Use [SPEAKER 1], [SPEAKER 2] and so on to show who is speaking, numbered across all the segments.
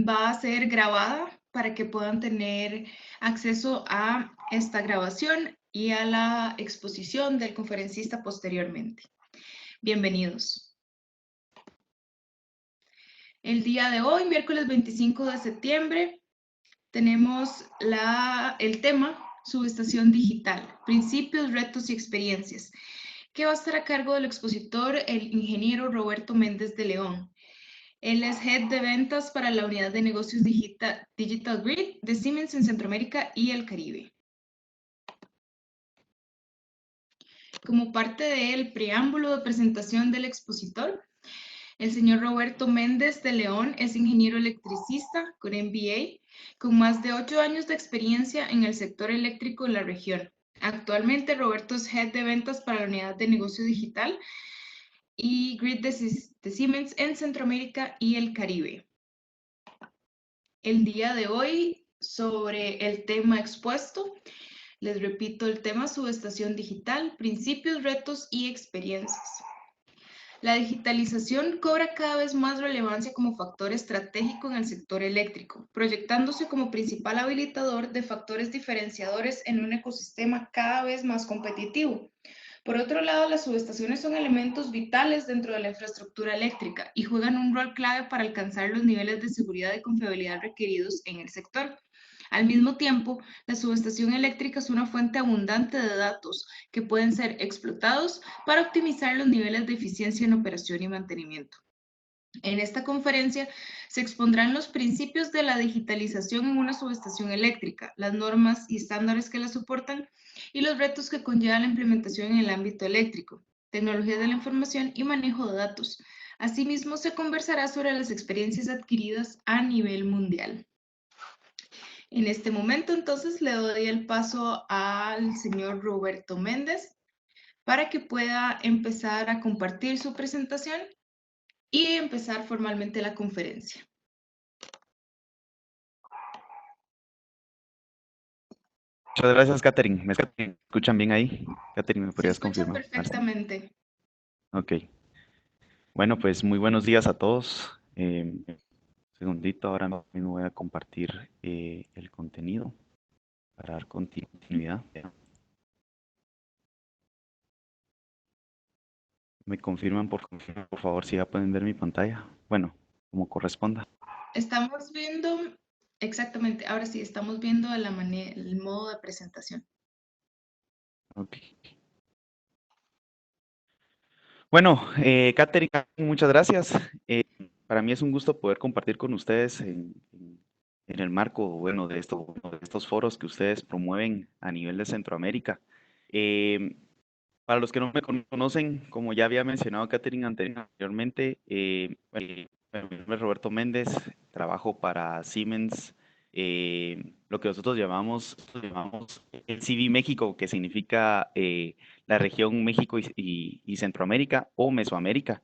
[SPEAKER 1] va a ser grabada para que puedan tener acceso a esta grabación y a la exposición del conferencista posteriormente. Bienvenidos. El día de hoy, miércoles 25 de septiembre, tenemos el tema Subestación Digital, Principios, Retos y Experiencias, que va a estar a cargo del expositor, el ingeniero Roberto Méndez de León. Él es Head de Ventas para la Unidad de Negocios Digital Grid de Siemens en Centroamérica y el Caribe. Como parte del preámbulo de presentación del expositor, el señor Roberto Méndez de León es ingeniero electricista con MBA, con más de 8 años de experiencia en el sector eléctrico en la región. Actualmente, Roberto es Head de Ventas para la Unidad de Negocio Digital y Grid de Siemens en Centroamérica y el Caribe. El día de hoy, sobre el tema expuesto, les repito el tema subestación digital, principios, retos y experiencias. La digitalización cobra cada vez más relevancia como factor estratégico en el sector eléctrico, proyectándose como principal habilitador de factores diferenciadores en un ecosistema cada vez más competitivo. Por otro lado, las subestaciones son elementos vitales dentro de la infraestructura eléctrica y juegan un rol clave para alcanzar los niveles de seguridad y confiabilidad requeridos en el sector. Al mismo tiempo, la subestación eléctrica es una fuente abundante de datos que pueden ser explotados para optimizar los niveles de eficiencia en operación y mantenimiento. En esta conferencia se expondrán los principios de la digitalización en una subestación eléctrica, las normas y estándares que la soportan y los retos que conlleva la implementación en el ámbito eléctrico, tecnología de la información y manejo de datos. Asimismo, se conversará sobre las experiencias adquiridas a nivel mundial. En este momento, entonces, le doy el paso al señor Roberto Méndez para que pueda empezar a compartir su presentación y empezar formalmente la conferencia.
[SPEAKER 2] Muchas gracias, Catherine. ¿Me escuchan bien ahí? Catherine, ¿me
[SPEAKER 1] Se
[SPEAKER 2] podrías
[SPEAKER 1] escucha
[SPEAKER 2] confirmar?
[SPEAKER 1] perfectamente.
[SPEAKER 2] Ok. Bueno, pues muy buenos días a todos. Un segundito, ahora mismo voy a compartir el contenido para dar continuidad. ¿Me confirman por favor si ya pueden ver mi pantalla? Bueno, como corresponda.
[SPEAKER 1] Estamos viendo, exactamente, ahora sí, estamos viendo el modo de presentación.
[SPEAKER 2] Ok. Bueno, Catherine, muchas gracias. Para mí es un gusto poder compartir con ustedes en el marco, bueno, de estos foros que ustedes promueven a nivel de Centroamérica. Eh, para los que no me conocen, como ya había mencionado Catherine anteriormente, mi nombre es Roberto Méndez, trabajo para Siemens, lo que nosotros llamamos el CV México, que significa la región México y Centroamérica o Mesoamérica.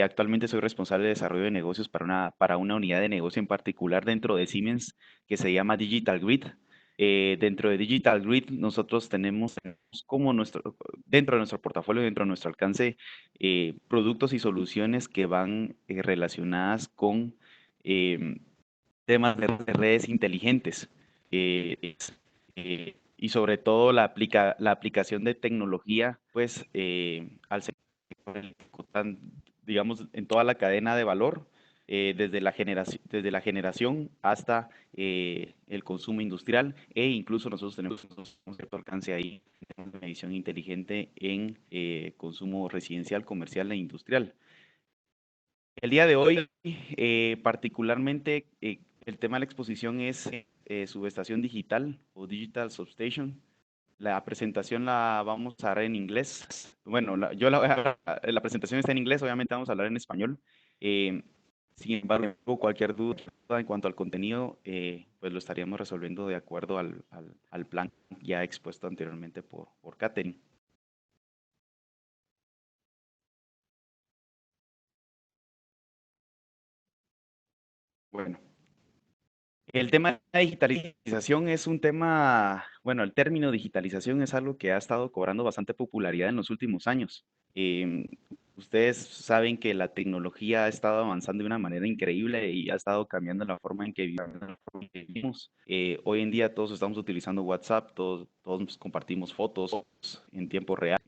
[SPEAKER 2] Actualmente soy responsable de desarrollo de negocios para una unidad de negocio en particular dentro de Siemens que se llama Digital Grid. Dentro de Digital Grid nosotros tenemos como dentro de nuestro portafolio, dentro de nuestro alcance, productos y soluciones que van relacionadas con temas de redes inteligentes. Y sobre todo la aplicación de tecnología, pues, al sector, digamos, en toda la cadena de valor, desde la generación hasta el consumo industrial, e incluso nosotros tenemos un cierto alcance ahí de medición inteligente en consumo residencial, comercial e industrial. El día de hoy, particularmente, el tema de la exposición es subestación digital o Digital Substation. La presentación la vamos a dar en inglés. Bueno, la presentación está en inglés, obviamente vamos a hablar en español. Eh, Sin embargo, cualquier duda en cuanto al contenido, pues lo estaríamos resolviendo de acuerdo al plan ya expuesto anteriormente por Catherine. Bueno. El tema de la digitalización es un tema, bueno, el término digitalización es algo que ha estado cobrando bastante popularidad en los últimos años. Ustedes saben que la tecnología ha estado avanzando de una manera increíble y ha estado cambiando la forma en que vivimos. Hoy en día todos estamos utilizando WhatsApp, todos compartimos fotos en tiempo real,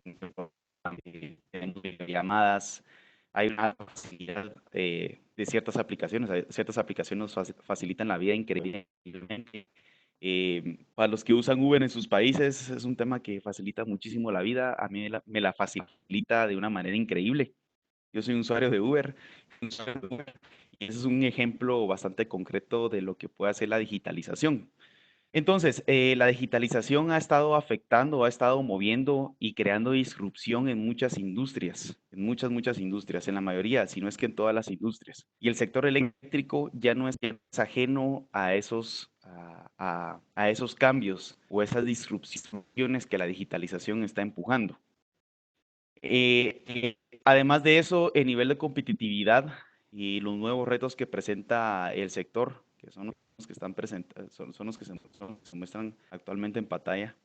[SPEAKER 2] tenemos llamadas. Hay una facilidad de ciertas aplicaciones. Ciertas aplicaciones nos facilitan la vida increíblemente. Para los que usan Uber en sus países, es un tema que facilita muchísimo la vida. A mí me la facilita de una manera increíble. Yo soy un usuario de Uber, y ese es un ejemplo bastante concreto de lo que puede hacer la digitalización. Entonces, la digitalización ha estado afectando, ha estado moviendo y creando disrupción en muchas industrias, en muchas industrias, en la mayoría, si no es que en todas las industrias. Y el sector eléctrico ya no es ajeno a a esos cambios o esas disrupciones que la digitalización está empujando. Además de eso, el nivel de competitividad y los nuevos retos que presenta el sector, que son los que están presentes, son los que se muestran actualmente en pantalla,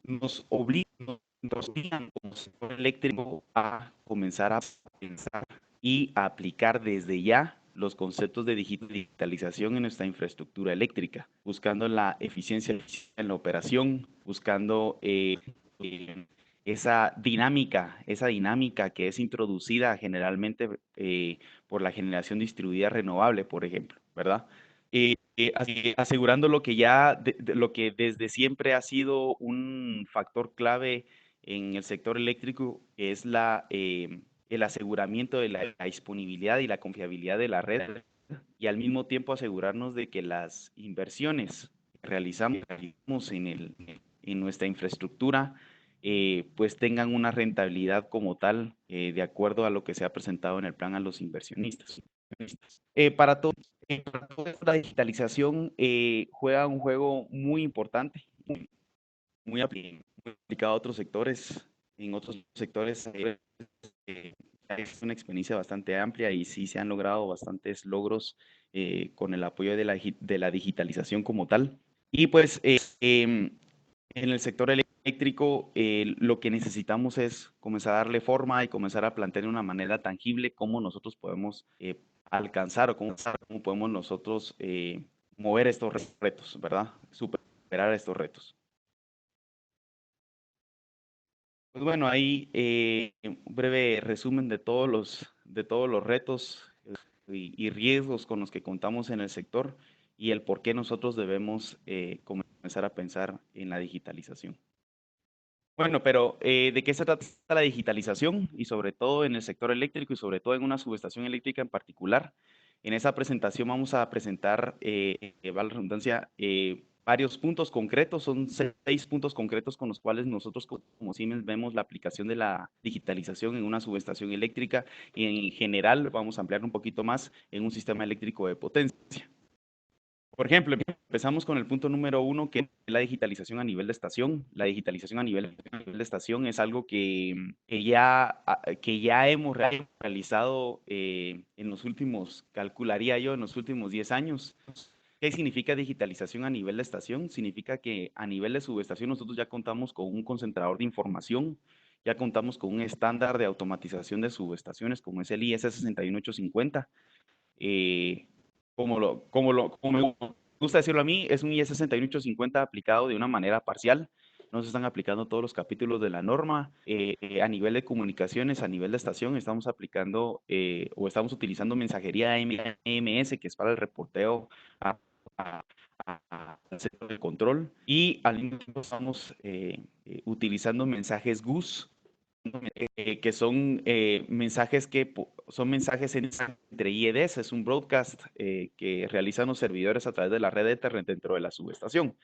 [SPEAKER 2] nos obligan como sector eléctrico a comenzar a pensar y a aplicar desde ya los conceptos de digitalización en nuestra infraestructura eléctrica, buscando la eficiencia en la operación, buscando esa dinámica que es introducida generalmente por la generación distribuida renovable, por ejemplo, ¿verdad? Asegurando lo que lo que desde siempre ha sido un factor clave en el sector eléctrico, que es el aseguramiento de la disponibilidad y la confiabilidad de la red, y al mismo tiempo asegurarnos de que las inversiones que realizamos en nuestra infraestructura pues tengan una rentabilidad como tal, de acuerdo a lo que se ha presentado en el plan a los inversionistas. Para todo esto, la digitalización juega un juego muy importante, muy aplicado a otros sectores. En otros sectores es una experiencia bastante amplia y sí se han logrado bastantes logros con el apoyo de la digitalización como tal. Y pues en el sector eléctrico, lo que necesitamos es comenzar a darle forma y comenzar a plantear de una manera tangible cómo nosotros podemos alcanzar o cómo podemos nosotros mover estos retos, ¿verdad? Superar estos retos. Pues bueno, ahí un breve resumen de todos los retos y riesgos con los que contamos en el sector y el por qué nosotros debemos comenzar a pensar en la digitalización. Bueno, pero ¿de qué se trata la digitalización? Y sobre todo en el sector eléctrico y sobre todo en una subestación eléctrica en particular. En esa presentación vamos a presentar, vale la redundancia, varios puntos concretos, son 6 puntos concretos con los cuales nosotros como Siemens vemos la aplicación de la digitalización en una subestación eléctrica y en general vamos a ampliar un poquito más en un sistema eléctrico de potencia. Por ejemplo, empezamos con el punto número 1, que es la digitalización a nivel de estación. La digitalización a nivel de estación es algo que ya hemos realizado en los últimos, calcularía yo, en los últimos 10 años. ¿Qué significa digitalización a nivel de estación? Significa que a nivel de subestación nosotros ya contamos con un concentrador de información, ya contamos con un estándar de automatización de subestaciones como es el IS 61850. Como me gusta decirlo a mí, es un IS 61850 aplicado de una manera parcial. No se están aplicando todos los capítulos de la norma. A nivel de comunicaciones, a nivel de estación, estamos aplicando o estamos utilizando mensajería AMS, que es para el reporteo al centro de control. Y al mismo tiempo estamos utilizando mensajes GUS, que son mensajes son mensajes entre IEDs, es un broadcast que realizan los servidores a través de la red de Ethernet dentro de la subestación.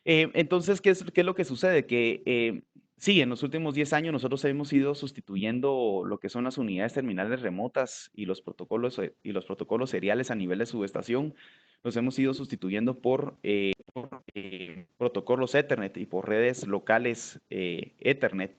[SPEAKER 2] Entonces, ¿qué es lo que sucede? Que sí, en los últimos 10 años nosotros hemos ido sustituyendo lo que son las unidades terminales remotas y los protocolos seriales a nivel de subestación, los hemos ido sustituyendo por protocolos Ethernet y por redes locales Ethernet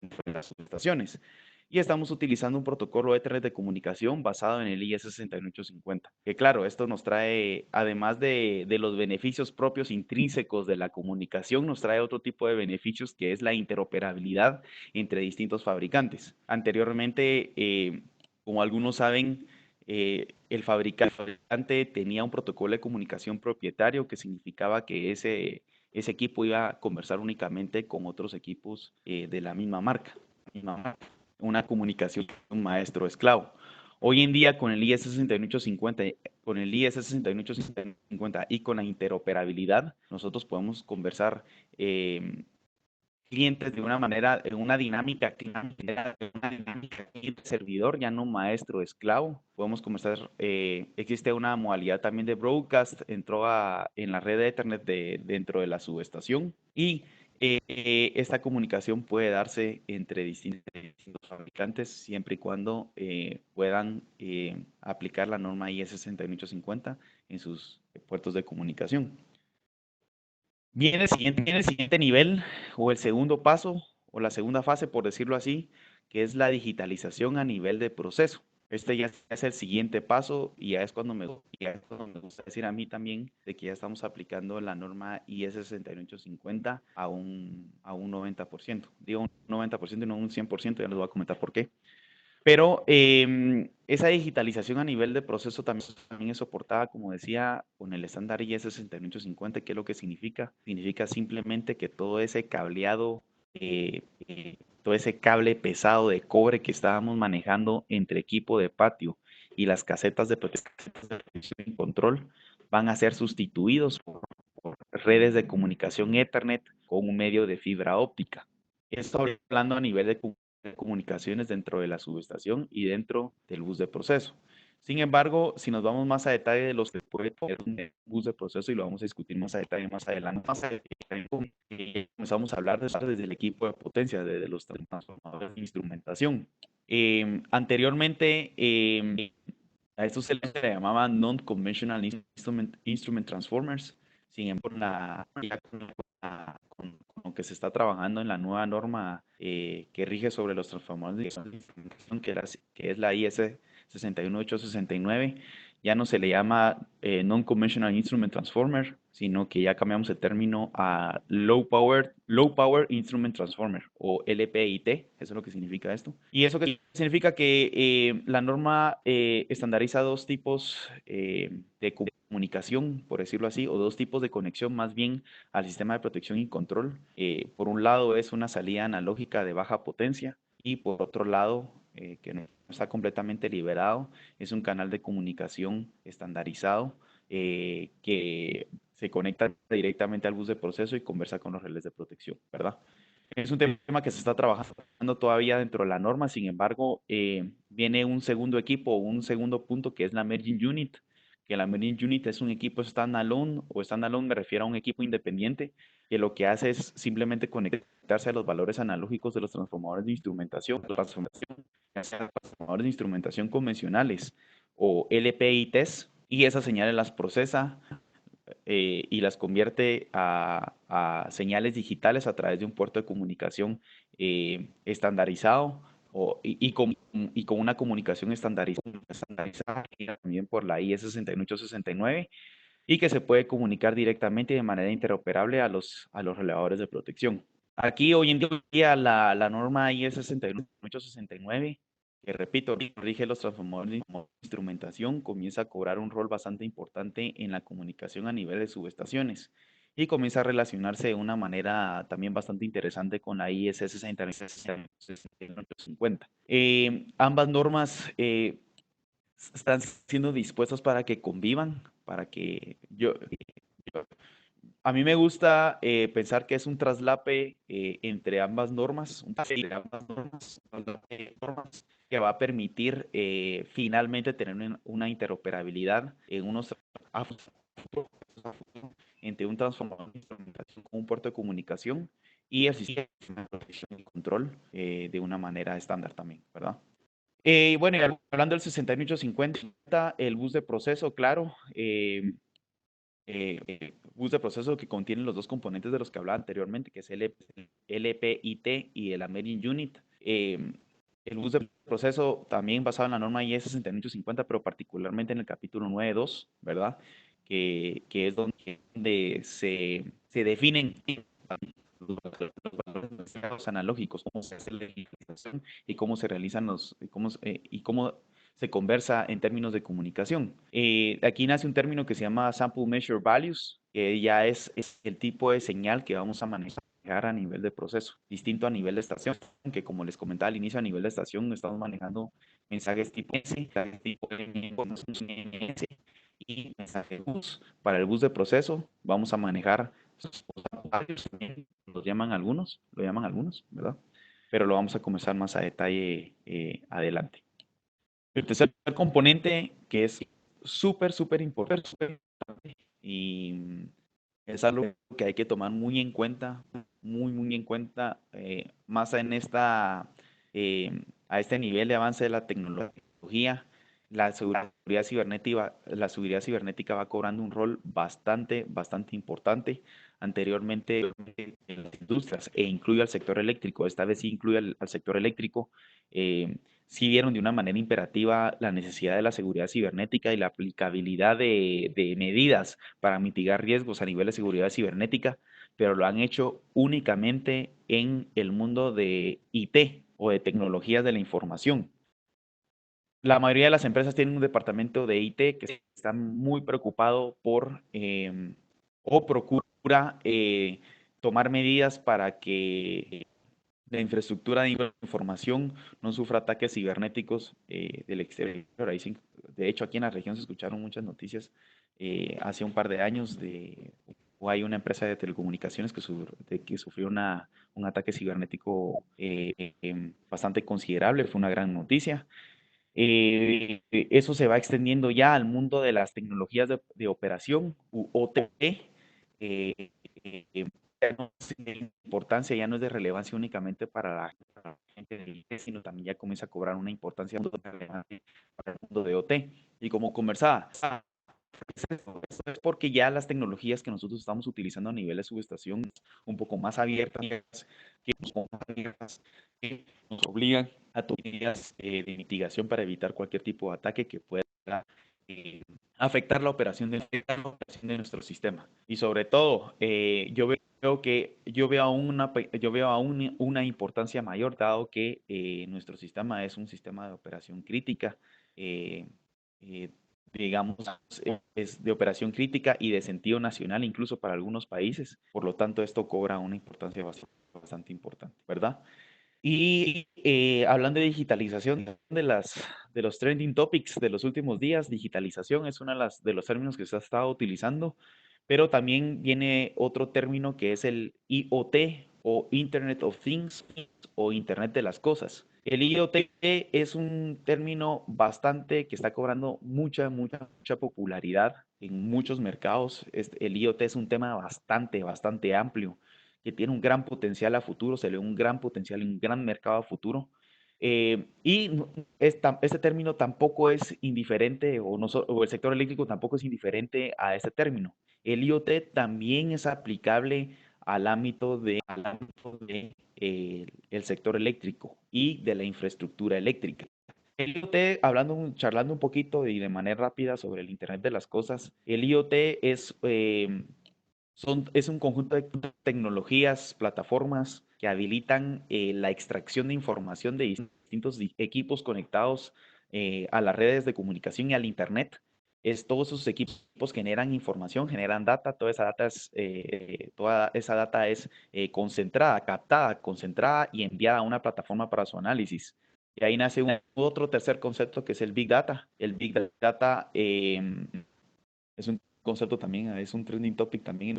[SPEAKER 2] en las subestaciones. y estamos utilizando un protocolo Ethernet de comunicación basado en el IS61850. Que claro, esto nos trae, además de los beneficios propios intrínsecos de la comunicación, nos trae otro tipo de beneficios que es la interoperabilidad entre distintos fabricantes. Anteriormente, como algunos saben, el fabricante tenía un protocolo de comunicación propietario que significaba que ese equipo iba a conversar únicamente con otros equipos de la misma marca. Una comunicación maestro-esclavo. Hoy en día con el IS-6850, y con la interoperabilidad, nosotros podemos conversar clientes de una manera, en una dinámica servidor, ya no maestro esclavo. Podemos comenzar, existe una modalidad también de broadcast, entró en la red de Ethernet dentro de la subestación y esta comunicación puede darse entre distintos fabricantes siempre y cuando puedan aplicar la norma IS-6850 en sus puertos de comunicación. Viene el siguiente nivel o el segundo paso o la segunda fase, por decirlo así, que es la digitalización a nivel de proceso. Este ya es el siguiente paso y ya es cuando me gusta decir a mí también de que ya estamos aplicando la norma IS 6850 a un 90%. Digo un 90% y no un 100%, ya les voy a comentar por qué. Pero esa digitalización a nivel de proceso también es soportada, como decía, con el estándar IS-6850. ¿Qué es lo que significa? Significa simplemente que todo ese cableado, todo ese cable pesado de cobre que estábamos manejando entre equipo de patio y las casetas de protección y control van a ser sustituidos por redes de comunicación Ethernet con un medio de fibra óptica. Esto hablando a nivel de comunicaciones dentro de la subestación y dentro del bus de proceso. Sin embargo, si nos vamos más a detalle de los que puede tener un bus de proceso, y lo vamos a discutir más a detalle más adelante, comenzamos a hablar desde el equipo de potencia, desde los transformadores de instrumentación. Anteriormente, a esto se le llamaba Non-Conventional Instrument Transformers. Sin embargo, con lo que se está trabajando en la nueva norma que rige sobre los transformadores de instrumentación, que es la IS 61869, ya no se le llama Non-Conventional Instrument Transformer, sino que ya cambiamos el término a Low Power Instrument Transformer, o LPIT. Eso es lo que significa esto. Y eso que significa que la norma estandariza dos tipos de comunicación, por decirlo así, o dos tipos de conexión más bien al sistema de protección y control. Por un lado es una salida analógica de baja potencia y por otro lado, que no está completamente liberado, es un canal de comunicación estandarizado que se conecta directamente al bus de proceso y conversa con los relés de protección, ¿verdad? Es un tema que se está trabajando todavía dentro de la norma. Sin embargo, viene un segundo equipo, un segundo punto, que es la Merging Unit, que la Merging Unit es un equipo standalone, o standalone me refiero a un equipo independiente, que lo que hace es simplemente conectarse a los valores analógicos de los transformadores de instrumentación, transformadores de instrumentación convencionales o LPITs, y esas señales las procesa y las convierte a señales digitales a través de un puerto de comunicación estandarizado y con una comunicación estandarizada también por la IS 6869 y que se puede comunicar directamente de manera interoperable a los relevadores de protección. Aquí hoy en día la norma IS 6869, que repito, rige los transformadores de instrumentación, comienza a cobrar un rol bastante importante en la comunicación a nivel de subestaciones y comienza a relacionarse de una manera también bastante interesante con la IS 6850. Ambas normas están siendo dispuestas para que convivan, para que a mí me gusta pensar que es un traslape entre ambas normas, que va a permitir finalmente tener una interoperabilidad en unos entre un transformador de instrumentación con un puerto de comunicación y el sistema de protección y control de una manera estándar también, ¿verdad? Bueno, y hablando del 6850, el bus de proceso, claro, bus de proceso que contiene los dos componentes de los que hablaba anteriormente, que es el LPIT y el American Unit. El bus de proceso también basado en la norma IEC 61850, pero particularmente en el capítulo 9.2, ¿verdad? Que es donde se definen los valores analógicos, cómo se hace la legislación y cómo se realizan y cómo se conversa en términos de comunicación. Aquí nace un término que se llama Sample Measure Values, que ya es el tipo de señal que vamos a manejar a nivel de proceso, distinto a nivel de estación, que como les comentaba al inicio, a nivel de estación estamos manejando mensajes tipo S, mensajes tipo MS y mensajes bus. Para el bus de proceso vamos a manejar, lo llaman algunos, ¿verdad? Pero lo vamos a comenzar más a detalle adelante. El tercer componente que es súper importante y es algo que hay que tomar muy en cuenta, muy en cuenta, más en a este nivel de avance de la tecnología. La seguridad cibernética va cobrando un rol bastante importante anteriormente en las industrias e incluye al sector eléctrico. Esta vez sí incluye al sector eléctrico. eh, sí vieron de una manera imperativa la necesidad de la seguridad cibernética y la aplicabilidad de medidas para mitigar riesgos a nivel de seguridad cibernética, pero lo han hecho únicamente en el mundo de IT o de tecnologías de la información. La mayoría de las empresas tienen un departamento de IT que está muy preocupado por o procura tomar medidas para que la infraestructura de información no sufra ataques cibernéticos del exterior. De hecho, aquí en la región se escucharon muchas noticias hace un par de años o hay una empresa de telecomunicaciones que sufrió un ataque cibernético bastante considerable. Fue una gran noticia. Eso se va extendiendo ya al mundo de las tecnologías de operación, u OT. eh, ya no es de importancia, ya no es de relevancia únicamente para la gente del IT, sino también ya comienza a cobrar una importancia muy relevante para el mundo de OT. Y como conversaba, eso es porque ya las tecnologías que nosotros estamos utilizando a nivel de subestación un poco más abiertas, que nos obligan a tomar medidas de mitigación para evitar cualquier tipo de ataque que pueda eh, afectar la operación de nuestro sistema. Y sobre todo, yo veo aún una importancia mayor, dado que nuestro sistema es un sistema de operación crítica. eh, eh, digamos, es de operación crítica y de sentido nacional incluso para algunos países. Por lo tanto, esto cobra una importancia bastante importante, ¿verdad? Y hablando de digitalización, de los trending topics de los últimos días, digitalización es uno de los términos que se ha estado utilizando, pero también viene otro término que es el IoT o Internet of Things o Internet de las Cosas. El IoT es un término que está cobrando mucha popularidad en muchos mercados. El IoT es un tema bastante amplio que tiene un gran potencial a futuro, se le ve un gran potencial y un gran mercado a futuro. Este término tampoco es indiferente, o el sector eléctrico tampoco es indiferente a este término. El IoT también es aplicable al ámbito de el sector eléctrico y de la infraestructura eléctrica. El IoT, charlando un poquito y de manera rápida sobre el Internet de las Cosas, el IoT es un conjunto de tecnologías, plataformas que habilitan la extracción de información de distintos equipos conectados a las redes de comunicación y al Internet. Todos esos equipos generan información, generan data, toda esa data es concentrada, captada, concentrada y enviada a una plataforma para su análisis. Y ahí nace otro tercer concepto que es el Big Data. El Big Data es un concepto también, es un trending topic también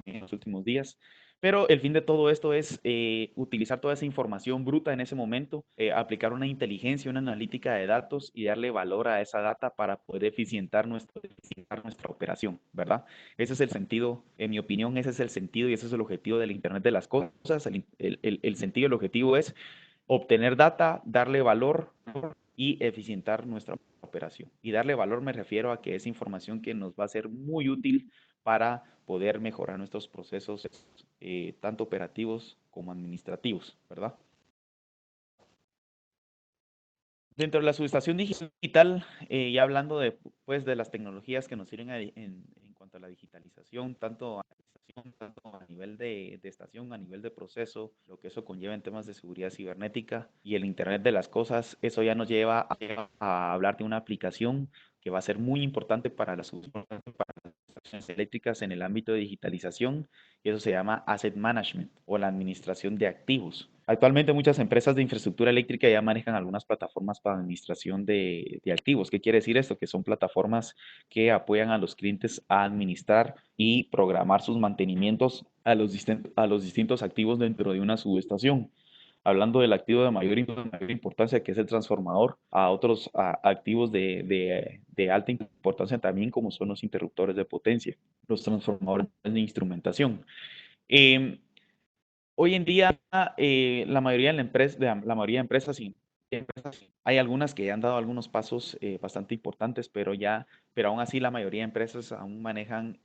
[SPEAKER 2] en los últimos días. Pero el fin de todo esto es utilizar toda esa información bruta en ese momento, aplicar una inteligencia, una analítica de datos y darle valor a esa data para poder eficientar nuestra operación, ¿verdad? Ese es el sentido, en mi opinión, ese es el sentido y ese es el objetivo del Internet de las cosas. El sentido, el objetivo es obtener data, darle valor y eficientar nuestra operación. Y darle valor me refiero a que es información que nos va a ser muy útil para poder mejorar nuestros procesos, tanto operativos como administrativos, ¿verdad? Dentro de la subestación digital, ya hablando de, pues, de las tecnologías que nos sirven en cuanto a la digitalización, tanto a nivel de estación, a nivel de proceso, lo que eso conlleva en temas de seguridad cibernética y el Internet de las cosas, eso ya nos lleva a hablar de una aplicación que va a ser muy importante para las estaciones eléctricas en el ámbito de digitalización, y eso se llama Asset Management o la administración de activos. Actualmente muchas empresas de infraestructura eléctrica ya manejan algunas plataformas para administración de activos. ¿Qué quiere decir esto? Que son plataformas que apoyan a los clientes a administrar y programar sus mantenimientos a los distintos activos dentro de una subestación. Hablando del activo de mayor importancia, que es el transformador, a otros activos de alta importancia también, como son los interruptores de potencia, los transformadores de instrumentación. Eh, Hoy en día, la mayoría de la mayoría de empresas, hay algunas que ya han dado algunos pasos bastante importantes, pero aún así la mayoría de empresas aún manejan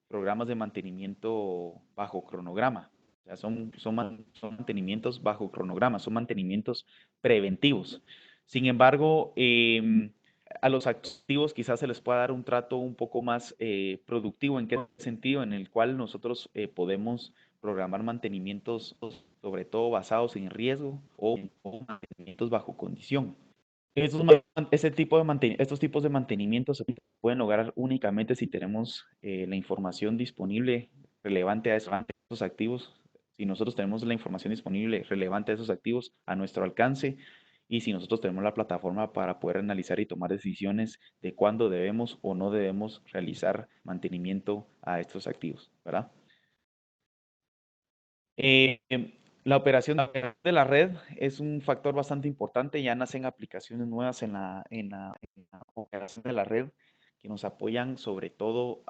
[SPEAKER 2] programas de mantenimiento bajo cronograma. O sea, son mantenimientos bajo cronograma, son mantenimientos preventivos. Sin embargo, a los activos quizás se les pueda dar un trato un poco más productivo. ¿En qué sentido? En el cual nosotros podemos programar mantenimientos, sobre todo basados en riesgo o mantenimientos bajo condición. Estos tipos de mantenimientos se pueden lograr únicamente si tenemos la información disponible relevante a esos activos. Si nosotros tenemos la información disponible relevante a esos activos a nuestro alcance, y si nosotros tenemos la plataforma para poder analizar y tomar decisiones de cuándo debemos o no debemos realizar mantenimiento a estos activos, ¿verdad? Eh, la operación de la red es un factor bastante importante. Ya nacen aplicaciones nuevas en la operación de la red que nos apoyan sobre todo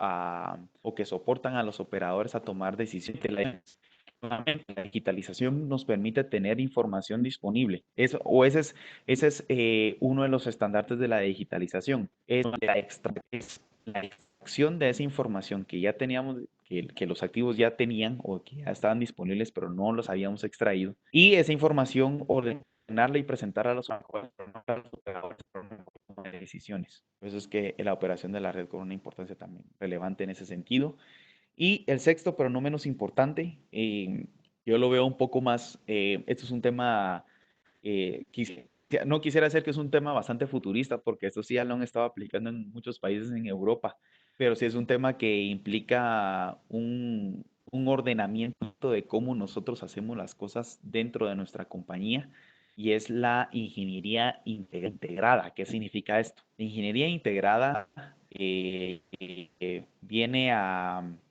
[SPEAKER 2] o que soportan a los operadores a tomar decisiones. La digitalización nos permite tener información disponible. Ese es uno de los estandartes de la digitalización. Es la extracción de esa información que ya teníamos, que los activos ya tenían o que ya estaban disponibles, pero no los habíamos extraído. Y esa información ordenarla y presentar a los operadores de decisiones. Por eso es que la operación de la red con una importancia también relevante en ese sentido. Y el sexto, pero no menos importante, yo lo veo un poco más, esto es un tema, no quisiera decir que es un tema bastante futurista, porque esto sí ya lo han estado aplicando en muchos países en Europa, pero sí es un tema que implica un ordenamiento de cómo nosotros hacemos las cosas dentro de nuestra compañía, y es la ingeniería integrada. ¿Qué significa esto? La ingeniería integrada viene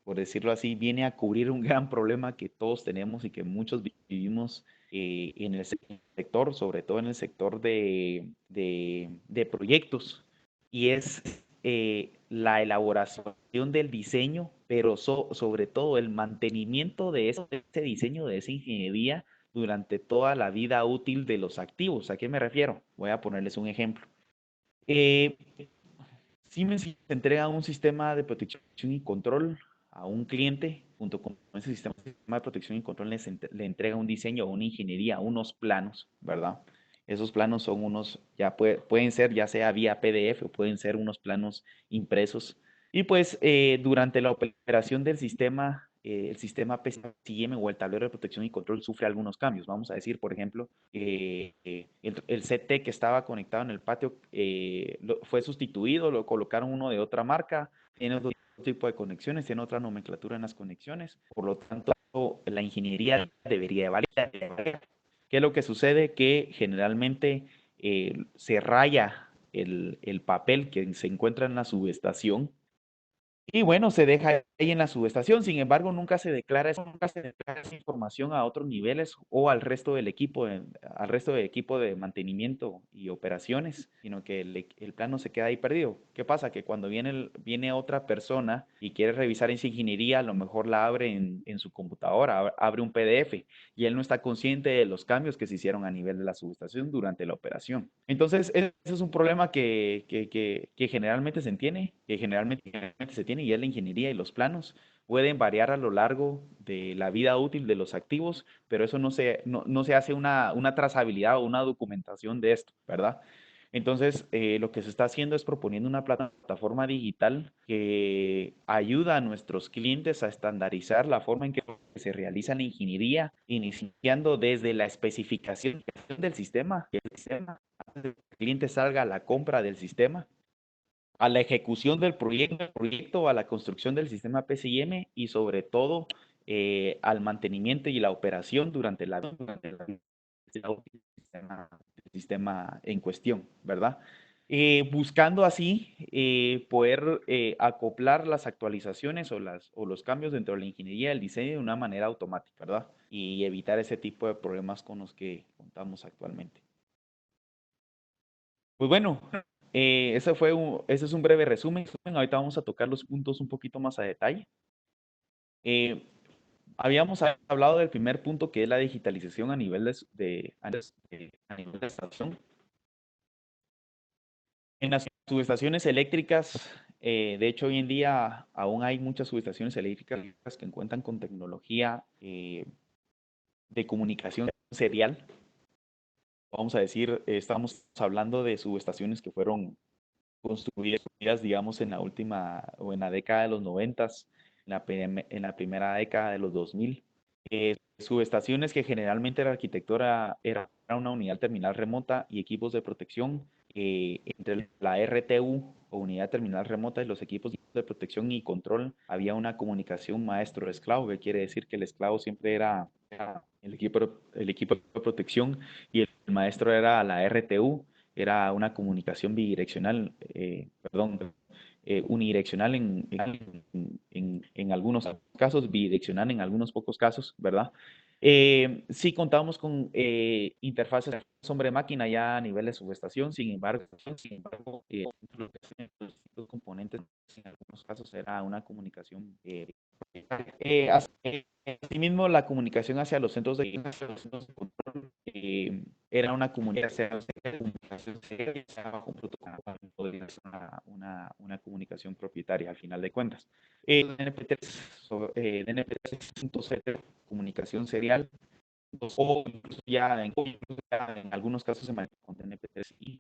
[SPEAKER 2] por decirlo así, viene a cubrir un gran problema que todos tenemos y que muchos vivimos en el sector, sobre todo en el sector de proyectos, y es la elaboración del diseño, pero sobre todo el mantenimiento de ese diseño, de esa ingeniería durante toda la vida útil de los activos. ¿A qué me refiero? Voy a ponerles un ejemplo. Eh, Siemens entrega un sistema de protección y control a un cliente. Junto con ese sistema de protección y control le entrega un diseño, una ingeniería, unos planos, ¿verdad? Esos planos son pueden ser ya sea vía PDF o pueden ser unos planos impresos. Y pues durante la operación del sistema, el sistema PCM o el tablero de protección y control sufre algunos cambios. Vamos a decir, por ejemplo, el CT que estaba conectado en el patio fue sustituido, lo colocaron uno de otra marca, tiene otro tipo de conexiones, tiene otra nomenclatura en las conexiones. Por lo tanto, la ingeniería debería de variar. ¿Qué es lo que sucede? Que generalmente se raya el papel que se encuentra en la subestación, y bueno, se deja ahí en la subestación. Sin embargo, nunca se declara esa información a otros niveles o al resto del equipo de mantenimiento y operaciones, sino que el plano se queda ahí perdido. ¿Qué pasa? Que cuando viene otra persona y quiere revisar esa ingeniería, a lo mejor la abre en su computadora, abre un PDF, y él no está consciente de los cambios que se hicieron a nivel de la subestación durante la operación. Entonces, ese es un problema que generalmente se tiene, y es la ingeniería, y los planos pueden variar a lo largo de la vida útil de los activos, pero eso no se hace una trazabilidad o una documentación de esto, ¿verdad? Entonces, lo que se está haciendo es proponiendo una plataforma digital que ayuda a nuestros clientes a estandarizar la forma en que se realiza la ingeniería, iniciando desde la especificación del sistema, antes de que el cliente salga a la compra del sistema, a la ejecución del proyecto, a la construcción del sistema PCIM y sobre todo al mantenimiento y la operación durante del sistema en cuestión, ¿verdad? Buscando así poder acoplar las actualizaciones o los cambios dentro de la ingeniería del diseño de una manera automática, ¿verdad? Y evitar ese tipo de problemas con los que contamos actualmente. Pues bueno, ese es un breve resumen. Ahorita vamos a tocar los puntos un poquito más a detalle. Eh, Habíamos hablado del primer punto, que es la digitalización a nivel a nivel de estación. En las subestaciones eléctricas, de hecho, hoy en día aún hay muchas subestaciones eléctricas que cuentan con tecnología de comunicación serial. Vamos a decir, estamos hablando de subestaciones que fueron construidas, digamos, en la última o en la década de los 90, en la primera década de los 2000. Subestaciones que generalmente la arquitectura era una unidad terminal remota y equipos de protección entre la RTU o unidad terminal remota y los equipos de protección y control. Había una comunicación maestro-esclavo, que quiere decir que el esclavo siempre era el equipo de protección y el maestro era la RTU. Era una comunicación bidireccional, unidireccional en algunos casos, bidireccional en algunos pocos casos, ¿verdad? Sí contábamos con interfaces hombre-máquina ya a nivel de subestación, los componentes en algunos casos era una comunicación asimismo, la comunicación hacia los centros de control era una comunicación bajo un protocolo, podría ser una comunicación propietaria al final de cuentas. DNP3 .0, comunicación serial, o incluso ya en algunos casos se maneja con DNP3i,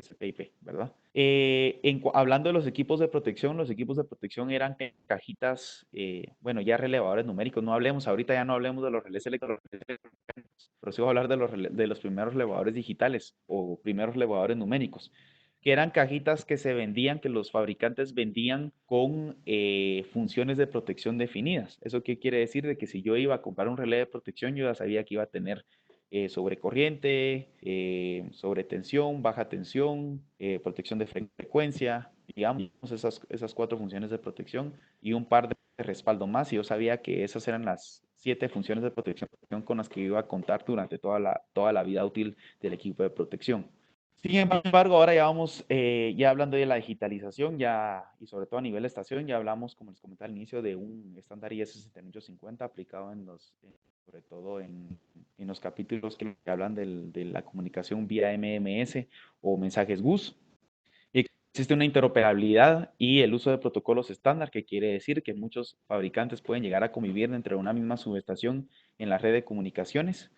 [SPEAKER 2] SPIP, ¿verdad? Hablando de los equipos de protección eran cajitas, bueno, ya relevadores numéricos, ahorita ya no hablemos de los relés electrónicos, pero sí voy a hablar de los primeros relevadores digitales o primeros relevadores numéricos, que eran cajitas que se vendían, que los fabricantes vendían con funciones de protección definidas. ¿Eso qué quiere decir? De que si yo iba a comprar un relé de protección, yo ya sabía que iba a tener sobrecorriente, sobretensión, baja tensión, protección de frecuencia, digamos, esas 4 funciones de protección y un par de respaldo más. Y yo sabía que esas eran las 7 funciones de protección con las que iba a contar durante toda la vida útil del equipo de protección. Sin embargo, ahora ya vamos, ya hablando de la digitalización, y sobre todo a nivel de estación, ya hablamos, como les comentaba al inicio, de un estándar IS-6850 aplicado sobre todo en los capítulos que hablan de la comunicación vía MMS o mensajes bus. Existe una interoperabilidad y el uso de protocolos estándar, que quiere decir que muchos fabricantes pueden llegar a convivir dentro de una misma subestación en la red de comunicaciones.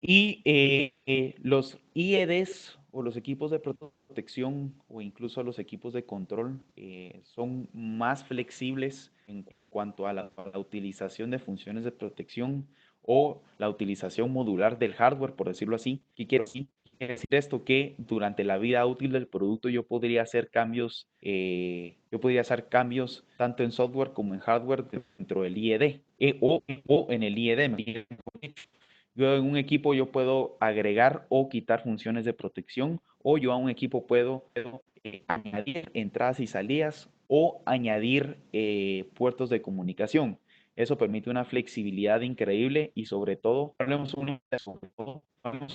[SPEAKER 2] Y los IEDs o los equipos de protección o incluso los equipos de control son más flexibles en cuanto a la utilización de funciones de protección o la utilización modular del hardware, por decirlo así. ¿Qué quiere decir esto? Que durante la vida útil del producto yo podría hacer cambios, tanto en software como en hardware dentro del IED o en el IED. Yo en un equipo yo puedo agregar o quitar funciones de protección, o yo a un equipo puedo añadir entradas y salidas o añadir puertos de comunicación. Eso permite una flexibilidad increíble y sobre todo, no hablemos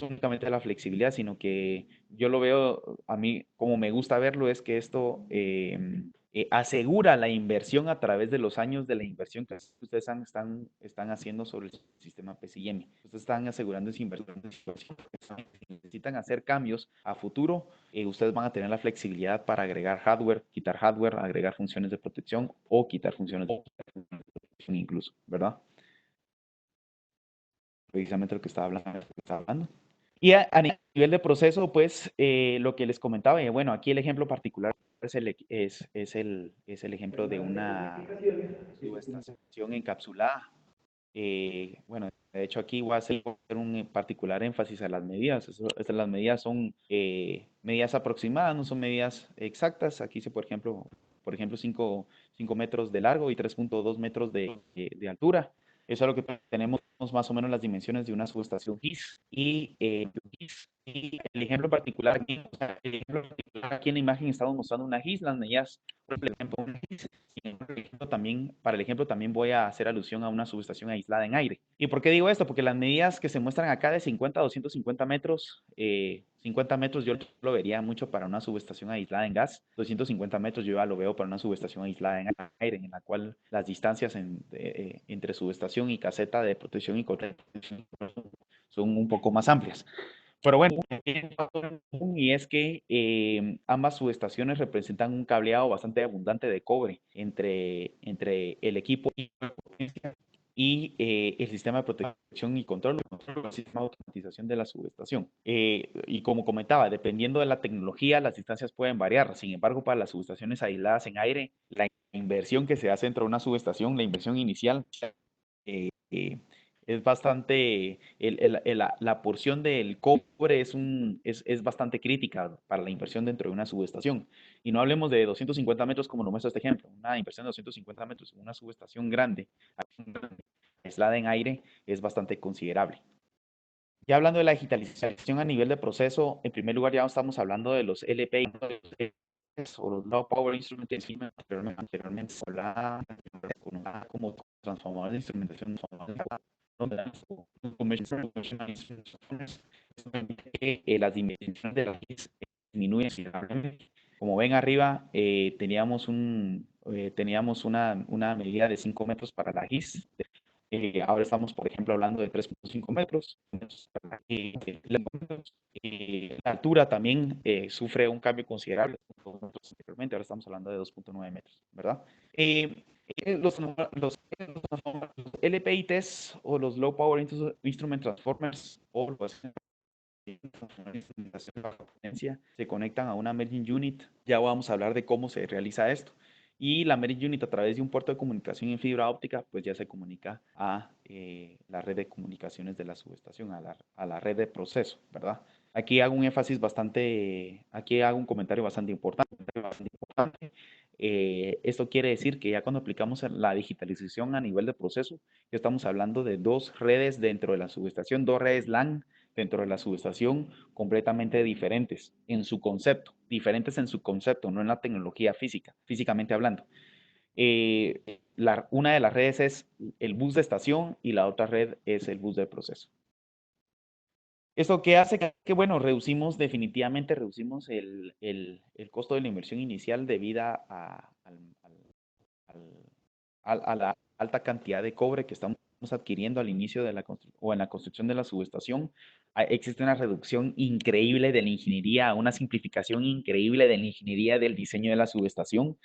[SPEAKER 2] únicamente de la flexibilidad, sino que yo lo veo, a mí como me gusta verlo, es que esto asegura la inversión a través de los años de la inversión que ustedes están haciendo sobre el sistema PCIM. Ustedes están asegurando esa inversión. Si necesitan hacer cambios a futuro, ustedes van a tener la flexibilidad para agregar hardware, quitar hardware, agregar funciones de protección o quitar funciones de protección incluso, ¿verdad? Precisamente lo que estaba hablando. Y a nivel de proceso, pues lo que les comentaba, bueno, aquí el ejemplo particular es el ejemplo de una subestación encapsulada. Bueno, de hecho aquí voy a hacer un particular énfasis a las medidas. Las medidas son medidas aproximadas, no son medidas exactas. Aquí dice, por ejemplo 5 metros de largo y 3.2 metros de altura. Eso es lo que tenemos más o menos las dimensiones de una subestación GIS. Y el ejemplo particular aquí, o sea, el ejemplo particular aquí en la imagen estamos mostrando una GIS, las medidas, por ejemplo, una GIS. Para el ejemplo también voy a hacer alusión a una subestación aislada en aire. ¿Y por qué digo esto? Porque las medidas que se muestran acá de 50 a 250 metros, 50 metros yo lo vería mucho para una subestación aislada en gas, 250 metros yo ya lo veo para una subestación aislada en aire, en la cual las distancias entre subestación y caseta de protección y control son un poco más amplias. Pero bueno, y es que ambas subestaciones representan un cableado bastante abundante de cobre entre el equipo y el sistema de protección y control, el sistema de automatización de la subestación. Y como comentaba, dependiendo de la tecnología, las distancias pueden variar. Sin embargo, para las subestaciones aisladas en aire, la inversión que se hace dentro de una subestación, la inversión inicial, eh, eh, es bastante, la porción del cobre es bastante crítica para la inversión dentro de una subestación. Y no hablemos de 250 metros como lo muestra este ejemplo. Una inversión de 250 metros en una subestación grande, aislada en aire, es bastante considerable. Ya hablando de la digitalización a nivel de proceso, en primer lugar ya estamos hablando de los LPI o los Low Power Instrument. Anteriormente se hablaba como transformadores de instrumentación, las dimensiones de la GIS disminuyen considerablemente. Como ven arriba, teníamos una medida de 5 metros para la GIS. Ahora estamos, por ejemplo, hablando de 3.5 metros. La altura también sufre un cambio considerable. Ahora estamos hablando de 2.9 metros, ¿verdad? Los LPITs o los Low Power Instrument Transformers o los se conectan a una merging unit. Ya vamos a hablar de cómo se realiza esto. Y la merging unit, a través de un puerto de comunicación en fibra óptica, pues ya se comunica a la red de comunicaciones de la subestación, a la red de proceso, ¿verdad? Aquí hago un comentario bastante importante. Esto quiere decir que ya cuando aplicamos la digitalización a nivel de proceso, ya estamos hablando de dos redes dentro de la subestación, dos redes LAN dentro de la subestación completamente diferentes en su concepto, no en la tecnología física, físicamente hablando. Una de las redes es el bus de estación y la otra red es el bus de proceso. ¿Esto qué hace? Que bueno, definitivamente reducimos el costo de la inversión inicial debido a la alta cantidad de cobre que estamos adquiriendo al inicio de o en la construcción de la subestación. Existe una reducción increíble de la ingeniería, una simplificación increíble de la ingeniería del diseño de la subestación,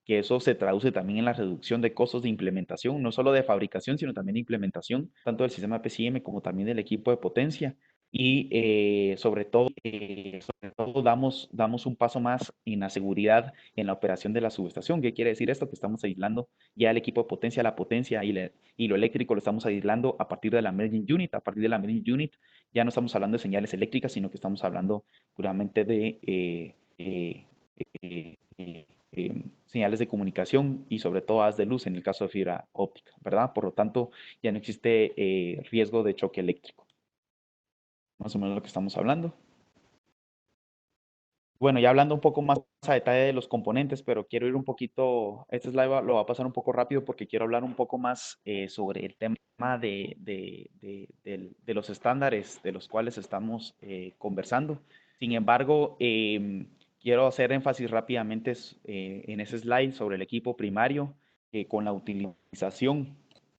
[SPEAKER 2] que eso se traduce también en la reducción de costos de implementación, no solo de fabricación, sino también de implementación, tanto del sistema PCM como también del equipo de potencia. Y sobre todo damos un paso más en la seguridad en la operación de la subestación. ¿Qué quiere decir esto? Que estamos aislando ya el equipo de potencia, la potencia y lo eléctrico lo estamos aislando a partir de la merging unit. A partir de la merging unit ya no estamos hablando de señales eléctricas, sino que estamos hablando puramente de señales de comunicación y sobre todo haz de luz en el caso de fibra óptica, ¿verdad? Por lo tanto, ya no existe riesgo de choque eléctrico. Más o menos lo que estamos hablando. Bueno, ya hablando un poco más a detalle de los componentes, pero quiero ir un poquito, este slide lo va a pasar un poco rápido porque quiero hablar un poco más sobre el tema de los estándares de los cuales estamos conversando. Sin embargo, quiero hacer énfasis rápidamente en ese slide sobre el equipo primario con la utilización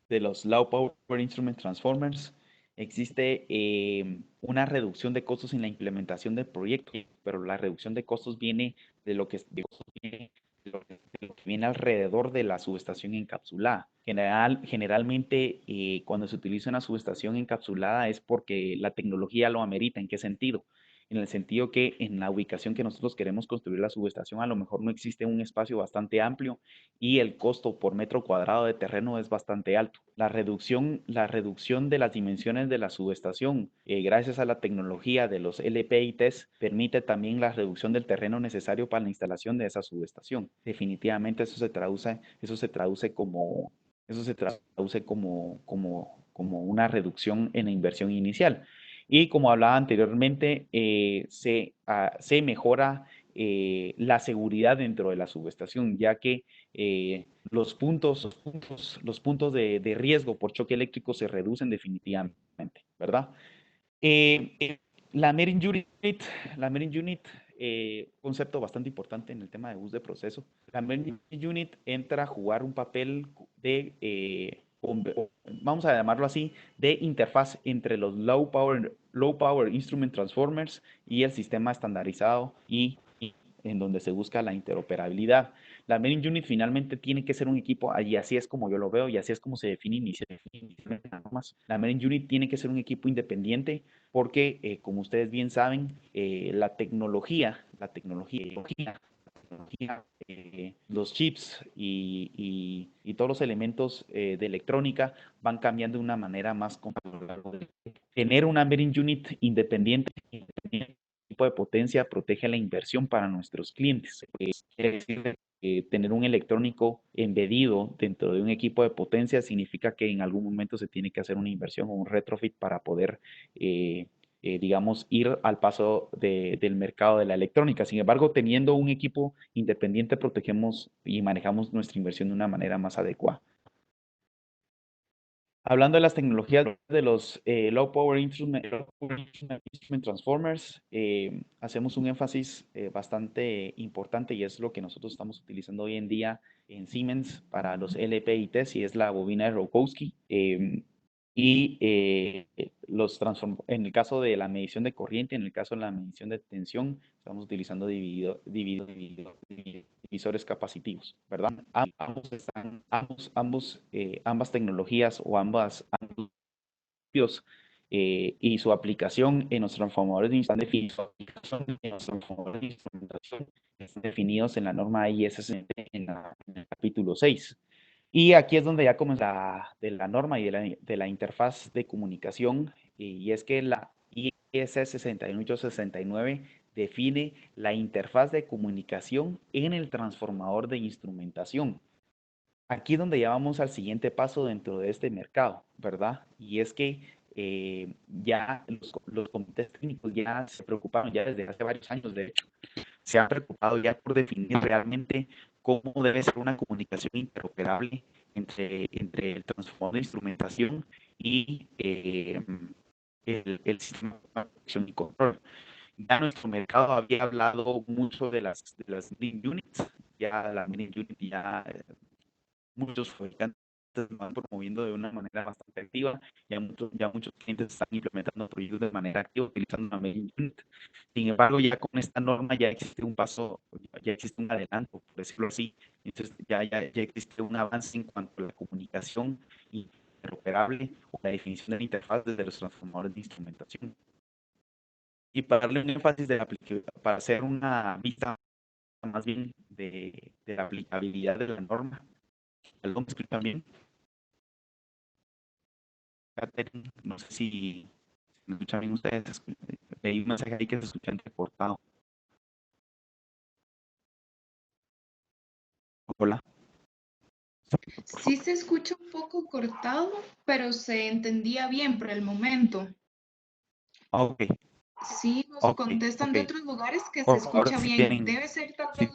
[SPEAKER 2] de los Low Power Instrument Transformers. Existe una reducción de costos en la implementación del proyecto, pero la reducción de costos viene de lo que viene alrededor de la subestación encapsulada. Generalmente, cuando se utiliza una subestación encapsulada es porque la tecnología lo amerita. ¿En qué sentido? En el sentido que en la ubicación que nosotros queremos construir la subestación, a lo mejor no existe un espacio bastante amplio y el costo por metro cuadrado de terreno es bastante alto. La reducción de las dimensiones de la subestación, gracias a la tecnología de los LPITs, permite también la reducción del terreno necesario para la instalación de esa subestación. Definitivamente eso se traduce como una reducción en la inversión inicial. Y como hablaba anteriormente, se mejora la seguridad dentro de la subestación, ya que los puntos de riesgo por choque eléctrico se reducen definitivamente, ¿verdad? Eh, eh, la Metering Unit, concepto bastante importante en el tema de bus de proceso. La Metering Unit entra a jugar un papel vamos a llamarlo así, de interfaz entre los low power instrument transformers y el sistema estandarizado y en donde se busca la interoperabilidad. La Metering Unit finalmente tiene que ser un equipo, y así es como yo lo veo, y así es como se define inicialmente en las normas. La Metering Unit tiene que ser un equipo independiente porque, como ustedes bien saben, los chips y todos los elementos de electrónica van cambiando de una manera más controlable. Tener una Metering Unit independiente tipo de potencia protege la inversión para nuestros clientes. Quiere decir, tener un electrónico embedido dentro de un equipo de potencia significa que en algún momento se tiene que hacer una inversión o un retrofit para poder, digamos, ir al paso del mercado de la electrónica. Sin embargo, teniendo un equipo independiente, protegemos y manejamos nuestra inversión de una manera más adecuada. Hablando de las tecnologías de los Low Power Instrument Transformers, hacemos un énfasis bastante importante y es lo que nosotros estamos utilizando hoy en día en Siemens para los LPITs y es la bobina de Rogowski. Y en el caso de la medición de corriente, en el caso de la medición de tensión, estamos utilizando divisores capacitivos, ¿verdad? Ambas tecnologías o ambos y su aplicación en los transformadores de instrumentación están definidos en la norma IS 60 en el capítulo 6. Y aquí es donde ya comienza de la norma y de la interfaz de comunicación, y es que la IS 6869 define la interfaz de comunicación en el transformador de instrumentación. Aquí es donde ya vamos al siguiente paso dentro de este mercado, ¿verdad? Y es que ya los comités técnicos ya se preocuparon, ya desde hace varios años, de hecho, se han preocupado ya por definir realmente cómo debe ser una comunicación interoperable entre el transformador de instrumentación y el sistema de acción y control. Ya nuestro mercado había hablado mucho de las Green Units, ya la Green Unit ya muchos fabricantes van promoviendo de una manera bastante activa. Ya muchos clientes están implementando proyectos de manera activa utilizando una Made in Unit. Sin embargo, ya con esta norma ya existe un paso, ya existe un adelanto, por decirlo así. Entonces, ya existe un avance en cuanto a la comunicación interoperable o la definición de la interfaz desde los transformadores de instrumentación. Y para darle un énfasis para hacer una vista más bien de la aplicabilidad de la norma. ¿Perdón, me escuchan bien? Catherine, no sé si me escuchan bien ustedes. Leí un mensaje ahí que se escucha entrecortado. Hola, por
[SPEAKER 1] Sí
[SPEAKER 2] favor.
[SPEAKER 1] se escucha un poco cortado, pero se entendía bien por el momento.
[SPEAKER 2] Ok,
[SPEAKER 1] Sí, nos
[SPEAKER 2] ok,
[SPEAKER 1] contestan
[SPEAKER 2] ok.
[SPEAKER 1] de otros lugares que se
[SPEAKER 2] Por favor,
[SPEAKER 1] escucha
[SPEAKER 2] si
[SPEAKER 1] bien.
[SPEAKER 2] tienen.
[SPEAKER 1] Debe ser tal vez
[SPEAKER 2] Sí,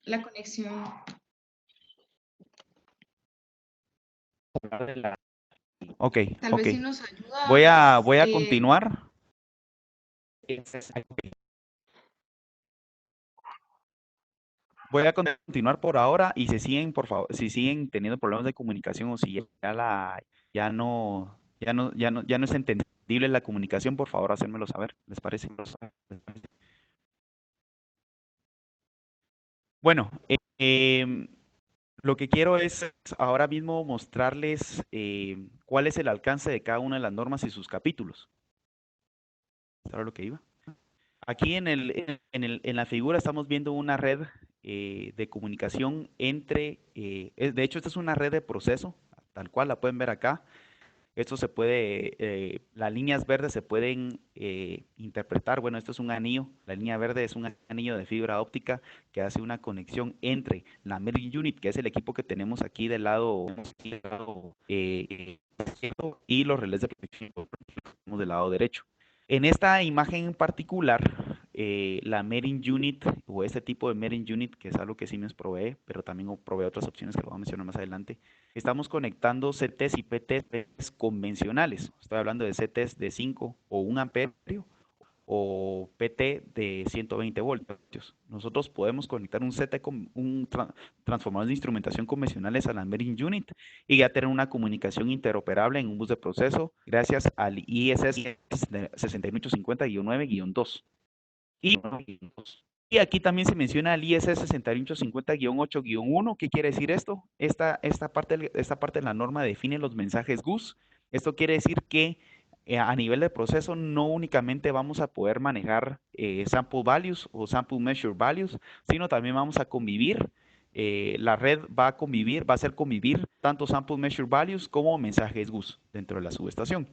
[SPEAKER 1] la conexión.
[SPEAKER 2] ok,
[SPEAKER 1] Tal
[SPEAKER 2] ok.
[SPEAKER 1] vez si nos
[SPEAKER 2] Voy
[SPEAKER 1] ayuda.
[SPEAKER 2] a, voy a
[SPEAKER 1] eh,
[SPEAKER 2] continuar. Voy a continuar por ahora y por favor, si siguen teniendo problemas de comunicación o si ya no es entendible la comunicación, por favor, hacérmelo saber. ¿Les parece? Bueno, Lo que quiero es ahora mismo mostrarles cuál es el alcance de cada una de las normas y sus capítulos. ¿Sabes lo que iba? Aquí en la figura estamos viendo una red de comunicación entre, de hecho esta es una red de proceso, tal cual la pueden ver acá. Esto se puede, las líneas verdes se pueden interpretar, bueno, esto es un anillo, la línea verde es un anillo de fibra óptica que hace una conexión entre la Merging Unit, que es el equipo que tenemos aquí del lado y los relés de protección del lado derecho. En esta imagen en particular, la Merging Unit o este tipo de Merging Unit, que es algo que Siemens provee, pero también provee otras opciones que lo voy a mencionar más adelante, estamos conectando CTs y PTs convencionales. Estoy hablando de CTs de 5 o 1 amperio o PT de 120 voltios. Nosotros podemos conectar un CT con un transformador de instrumentación convencionales a la Merging Unit y ya tener una comunicación interoperable en un bus de proceso gracias al ISS 6850-9-2. Y aquí también se menciona el ISS 6850-8-1. ¿Qué quiere decir esto? Esta parte de la norma define los mensajes GUS. Esto quiere decir que a nivel de proceso no únicamente vamos a poder manejar sample values o sample measure values, sino también vamos a convivir. La red va a hacer convivir tanto sample measure values como mensajes GUS dentro de la subestación.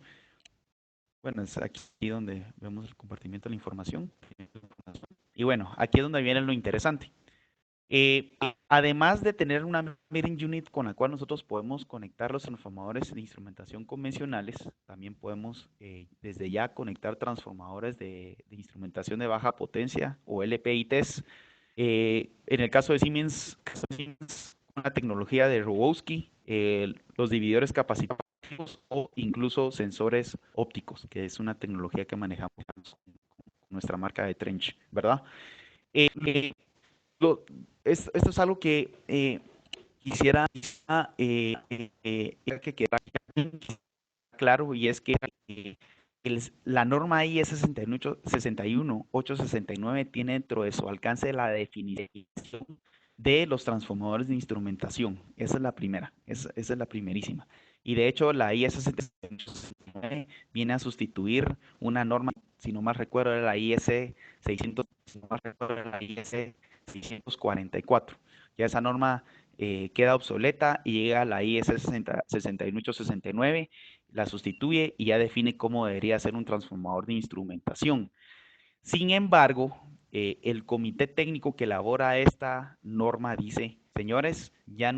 [SPEAKER 2] Bueno, es aquí donde vemos el compartimiento de la información. Y bueno, aquí es donde viene lo interesante. Además de tener una Mirroring Unit con la cual nosotros podemos conectar los transformadores de instrumentación convencionales, también podemos desde ya conectar transformadores de instrumentación de baja potencia o LPITs. En el caso de Siemens, con la tecnología de Rogowski, los divididores capacitivos o incluso sensores ópticos, que es una tecnología que manejamos con nuestra marca de Trench, ¿verdad? Eh, esto es algo que quisiera que quedara claro, y es que la norma IEC 61869 tiene dentro de su alcance la definición de los transformadores de instrumentación. Esa es la primera, esa es la primerísima. Y de hecho la IEC 61869 viene a sustituir una norma, si no mal recuerdo, era la IEC 600, si no mal recuerdo, era la IEC 644. Ya esa norma queda obsoleta y llega a la IS 6869, la sustituye y ya define cómo debería ser un transformador de instrumentación. Sin embargo, el comité técnico que elabora esta norma dice, señores, ya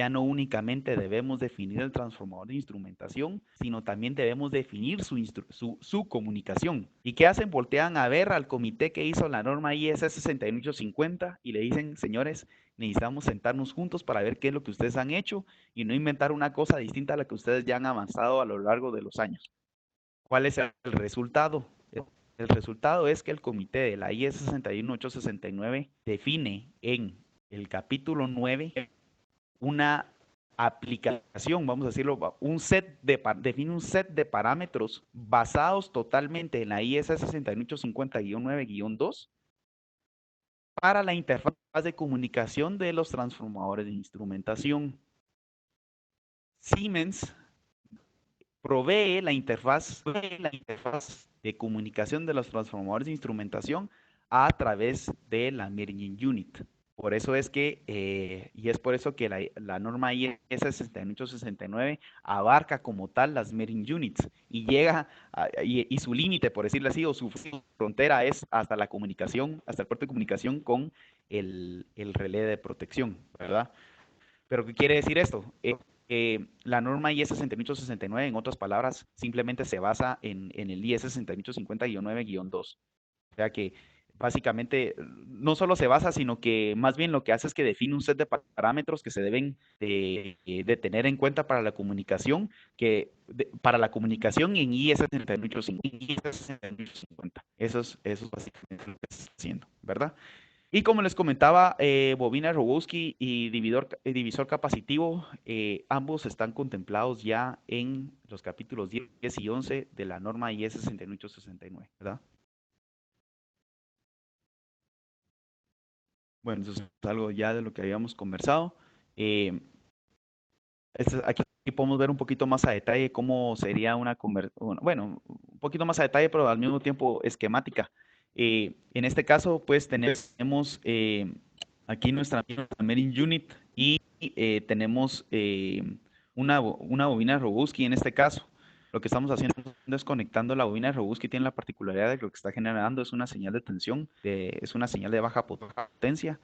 [SPEAKER 2] no únicamente debemos definir el transformador de instrumentación, sino también debemos definir su comunicación. ¿Y qué hacen? Voltean a ver al comité que hizo la norma IS 6850 y le dicen, señores, necesitamos sentarnos juntos para ver qué es lo que ustedes han hecho y no inventar una cosa distinta a la que ustedes ya han avanzado a lo largo de los años. ¿Cuál es el resultado? El resultado es que el comité de la IE 61869 define en el capítulo 9 una aplicación, vamos a decirlo, define un set de parámetros basados totalmente en la IS 6850-9-2 para la interfaz de comunicación de los transformadores de instrumentación. Siemens provee la interfaz de comunicación de los transformadores de instrumentación a través de la Merging Unit. Por eso es que, y es por eso que la norma IEC 6869 abarca como tal las Merging Units y llega, y su límite, por decirlo así, o su frontera es hasta la comunicación, hasta el puerto de comunicación con el relé de protección, ¿verdad? Pero ¿qué quiere decir esto? La norma IEC 6869, en otras palabras, simplemente se basa en el IEC 6850-9-2. O sea que básicamente no solo se basa, sino que más bien lo que hace es que define un set de parámetros que se deben de tener en cuenta para la comunicación, para la comunicación en IEC 6850. Eso es básicamente lo que está haciendo, ¿verdad? Y como les comentaba, bobina Rogowski y divisor capacitivo, ambos están contemplados ya en los capítulos 10 y 11 de la norma IEC 6869, ¿verdad? Bueno, eso es algo ya de lo que habíamos conversado. Eh, aquí podemos ver un poquito más a detalle cómo sería una conversión, bueno, un poquito más a detalle, pero al mismo tiempo esquemática. En este caso, pues tenemos aquí nuestra Marine Unit y tenemos una bobina Roguski en este caso. Lo que estamos haciendo es conectando la bobina Roguski, tiene la particularidad de que lo que está generando es una señal de tensión, es una señal de baja potencia.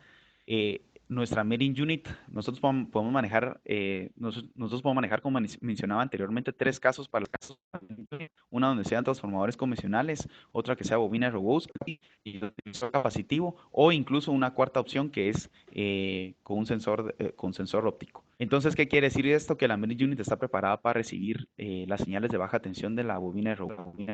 [SPEAKER 2] Nuestra Marine Unit, nosotros podemos manejar, nosotros podemos manejar, como mencionaba anteriormente, tres casos para los casos. Una donde sean transformadores convencionales, otra que sea bobina Roguski y capacitivo, o incluso una cuarta opción que es con sensor óptico. Entonces, ¿qué quiere decir esto? Que la Marine Unit está preparada para recibir las señales de baja tensión de la bobina Roguski.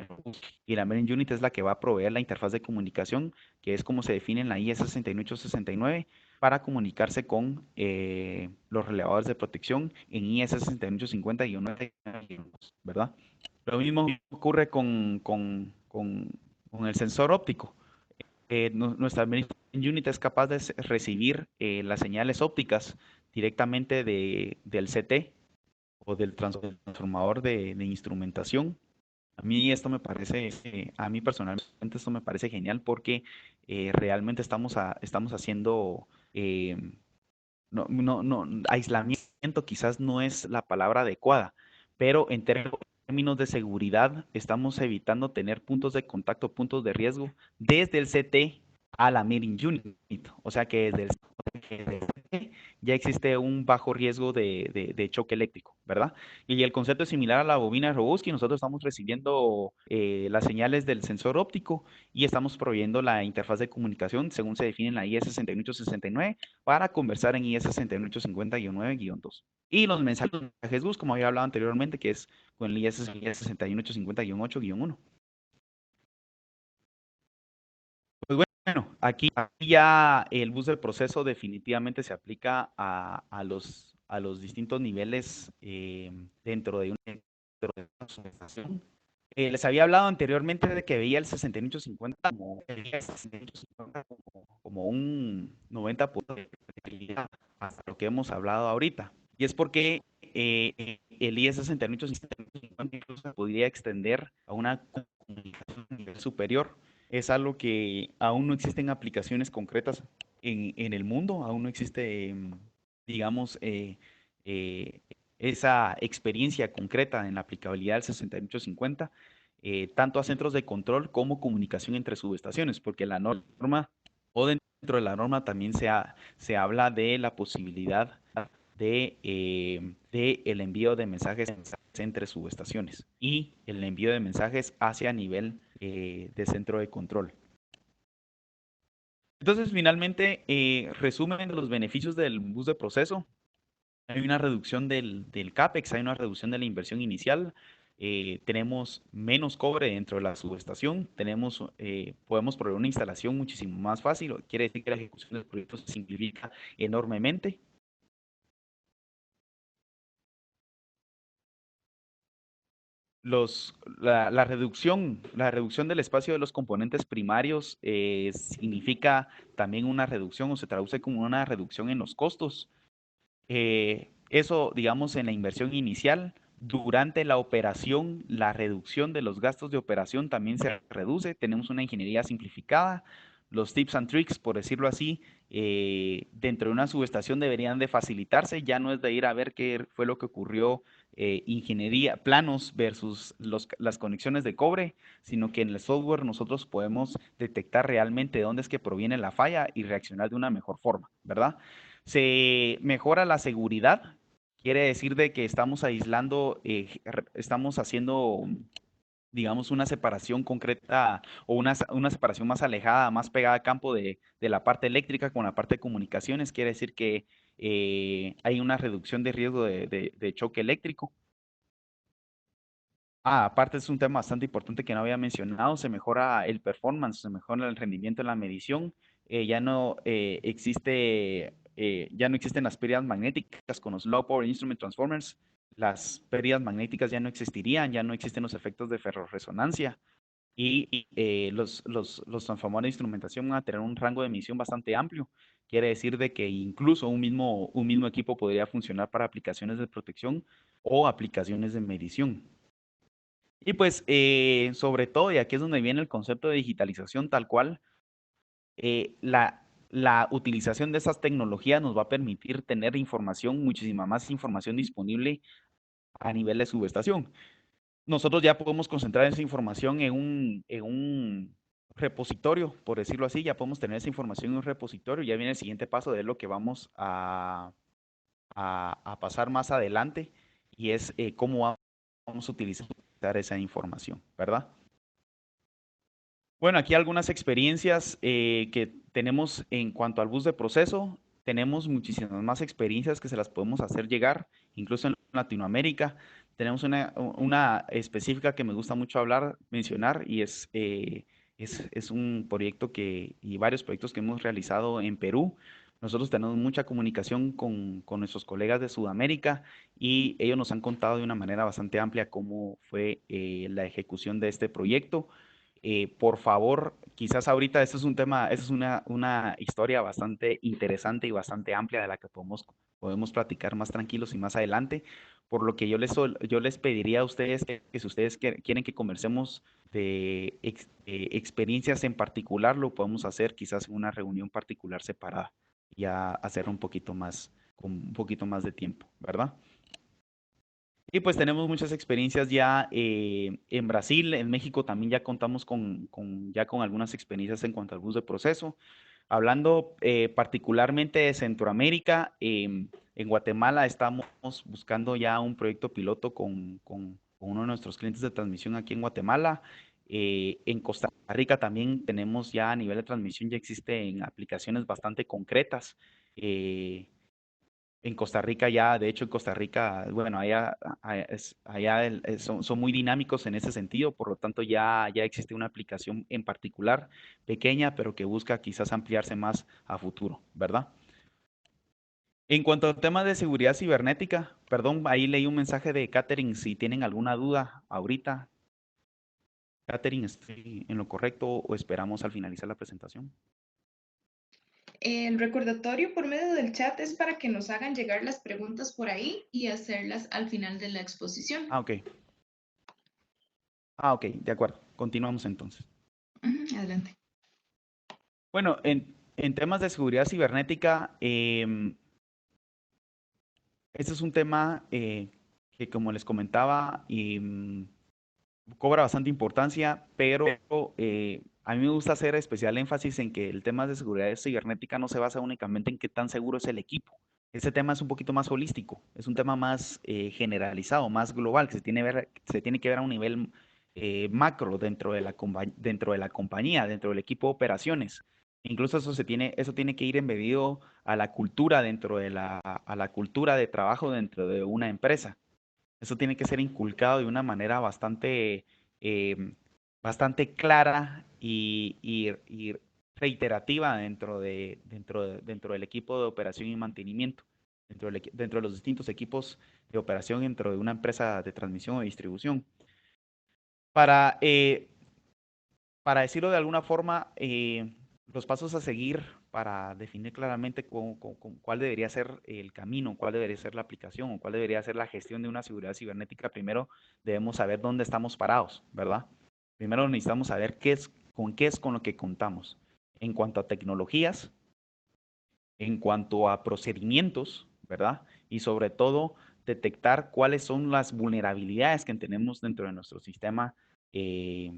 [SPEAKER 2] Y la Marine Unit es la que va a proveer la interfaz de comunicación, que es como se define en la IE 61869, para comunicarse con los relevadores de protección en IS 6850-9, ¿verdad? Lo mismo ocurre con el sensor óptico. Nuestra unit es capaz de recibir las señales ópticas directamente del CT o del transformador de instrumentación. A mí esto me parece, a mí personalmente esto me parece genial porque realmente estamos haciendo aislamiento quizás no es la palabra adecuada, pero en términos de seguridad estamos evitando tener puntos de contacto, puntos de riesgo desde el CT a la Marine Unit. O sea que desde el CT ya existe un bajo riesgo de choque eléctrico, ¿verdad? Y el concepto es similar a la bobina Roguski. Nosotros estamos recibiendo las señales del sensor óptico y estamos proveyendo la interfaz de comunicación según se define en la IE 6869 para conversar en IE 6850-9-2. Y los mensajes bus, como había hablado anteriormente, que es con el IE 6850-8-1. Pues bueno, aquí ya el bus del proceso definitivamente se aplica a los distintos niveles dentro de una estación. Les había hablado anteriormente de que veía el 6850 como un 90% de efectividad hasta lo que hemos hablado ahorita. Y es porque el IE 6850 incluso podría extender a una comunicación superior. Es algo que aún no existen aplicaciones concretas en el mundo, aún no existe, digamos, eh, esa experiencia concreta en la aplicabilidad del 6850, tanto a centros de control como comunicación entre subestaciones, porque la norma o dentro de la norma también se habla de la posibilidad de el envío de mensajes entre subestaciones y el envío de mensajes hacia nivel de centro de control. Entonces, finalmente, resumen de los beneficios del bus de proceso. Hay una reducción del CAPEX, hay una reducción de la inversión inicial, tenemos menos cobre dentro de la subestación, podemos proveer una instalación muchísimo más fácil, quiere decir que la ejecución del proyecto se simplifica enormemente. La reducción del espacio de los componentes primarios significa también una reducción o se traduce como una reducción en los costos. Eso, digamos, en la inversión inicial. Durante la operación, la reducción de los gastos de operación también se reduce. Tenemos una ingeniería simplificada. Los tips and tricks, por decirlo así, dentro de una subestación deberían de facilitarse. Ya no es de ir a ver qué fue lo que ocurrió, ingeniería, planos versus las conexiones de cobre, sino que en el software nosotros podemos detectar realmente de dónde es que proviene la falla y reaccionar de una mejor forma, ¿verdad? Se mejora la seguridad, quiere decir de que estamos aislando, estamos haciendo, digamos, una separación concreta o una separación más alejada, más pegada a campo de la parte eléctrica con la parte de comunicaciones, quiere decir que hay una reducción de riesgo de choque eléctrico. Aparte es un tema bastante importante que no había mencionado, se mejora el performance, se mejora el rendimiento en la medición, ya no existen las pérdidas magnéticas con los Low Power Instrument Transformers, las pérdidas magnéticas ya no existirían, ya no existen los efectos de ferrorresonancia y los transformadores de instrumentación van a tener un rango de emisión bastante amplio. Quiere decir de que incluso un mismo equipo podría funcionar para aplicaciones de protección o aplicaciones de medición. Y pues, sobre todo, y aquí es donde viene el concepto de digitalización tal cual, la utilización de esas tecnologías nos va a permitir tener información, muchísima más información disponible a nivel de subestación. Nosotros ya podemos concentrar esa información en un repositorio, por decirlo así, ya podemos tener esa información en un repositorio. Ya viene el siguiente paso de lo que vamos a pasar más adelante y es cómo vamos a utilizar esa información, ¿verdad? Bueno, aquí algunas experiencias que tenemos en cuanto al bus de proceso. Tenemos muchísimas más experiencias que se las podemos hacer llegar, incluso en Latinoamérica. Tenemos una específica que me gusta mucho hablar, mencionar, y es un proyecto y varios proyectos que hemos realizado en Perú. Nosotros tenemos mucha comunicación con nuestros colegas de Sudamérica y ellos nos han contado de una manera bastante amplia cómo fue la ejecución de este proyecto. Por favor, quizás ahorita este es un tema, esta es una historia bastante interesante y bastante amplia de la que podemos platicar más tranquilos y más adelante, por lo que yo les pediría a ustedes que si ustedes quieren que conversemos de experiencias en particular, lo podemos hacer quizás en una reunión particular separada, ya hacer un poquito más, con un poquito más de tiempo, ¿verdad? Y pues tenemos muchas experiencias ya en Brasil, en México también ya contamos ya con algunas experiencias en cuanto al bus de proceso. Hablando particularmente de Centroamérica, en Guatemala estamos buscando ya un proyecto piloto con uno de nuestros clientes de transmisión aquí en Guatemala. En Costa Rica también tenemos ya a nivel de transmisión, ya existen aplicaciones bastante concretas. eh, en Costa Rica ya, de hecho en Costa Rica, bueno, son muy dinámicos en ese sentido, por lo tanto ya existe una aplicación en particular pequeña, pero que busca quizás ampliarse más a futuro, ¿verdad? En cuanto al tema de seguridad cibernética, perdón, ahí leí un mensaje de Catherine, si tienen alguna duda ahorita. Catherine, ¿estoy en lo correcto o esperamos al finalizar la presentación?
[SPEAKER 1] El recordatorio por medio del chat es para que nos hagan llegar las preguntas por ahí y hacerlas al final de la exposición.
[SPEAKER 2] Ah, ok. Ah, ok, de acuerdo. Continuamos entonces.
[SPEAKER 1] Adelante.
[SPEAKER 2] Bueno, en temas de seguridad cibernética, este es un tema que, como les comentaba, cobra bastante importancia, pero a mí me gusta hacer especial énfasis en que el tema de seguridad cibernética no se basa únicamente en qué tan seguro es el equipo. Ese tema es un poquito más holístico, es un tema más generalizado, más global, que se tiene que ver a un nivel macro dentro de dentro de la compañía, dentro del equipo de operaciones. Incluso eso tiene que ir embebido a la cultura a la cultura de trabajo dentro de una empresa. Eso tiene que ser inculcado de una manera eh, bastante clara y reiterativa dentro del equipo de operación y mantenimiento, dentro de los distintos equipos de operación dentro de una empresa de transmisión o distribución. Para, eh, para decirlo de alguna forma, los pasos a seguir para definir claramente cuál debería ser el camino, cuál debería ser la aplicación o cuál debería ser la gestión de una seguridad cibernética, primero debemos saber dónde estamos parados, ¿verdad? Primero necesitamos saber qué es con lo que contamos. En cuanto a tecnologías, en cuanto a procedimientos, ¿verdad? Y sobre todo, detectar cuáles son las vulnerabilidades que tenemos dentro de nuestro sistema eh,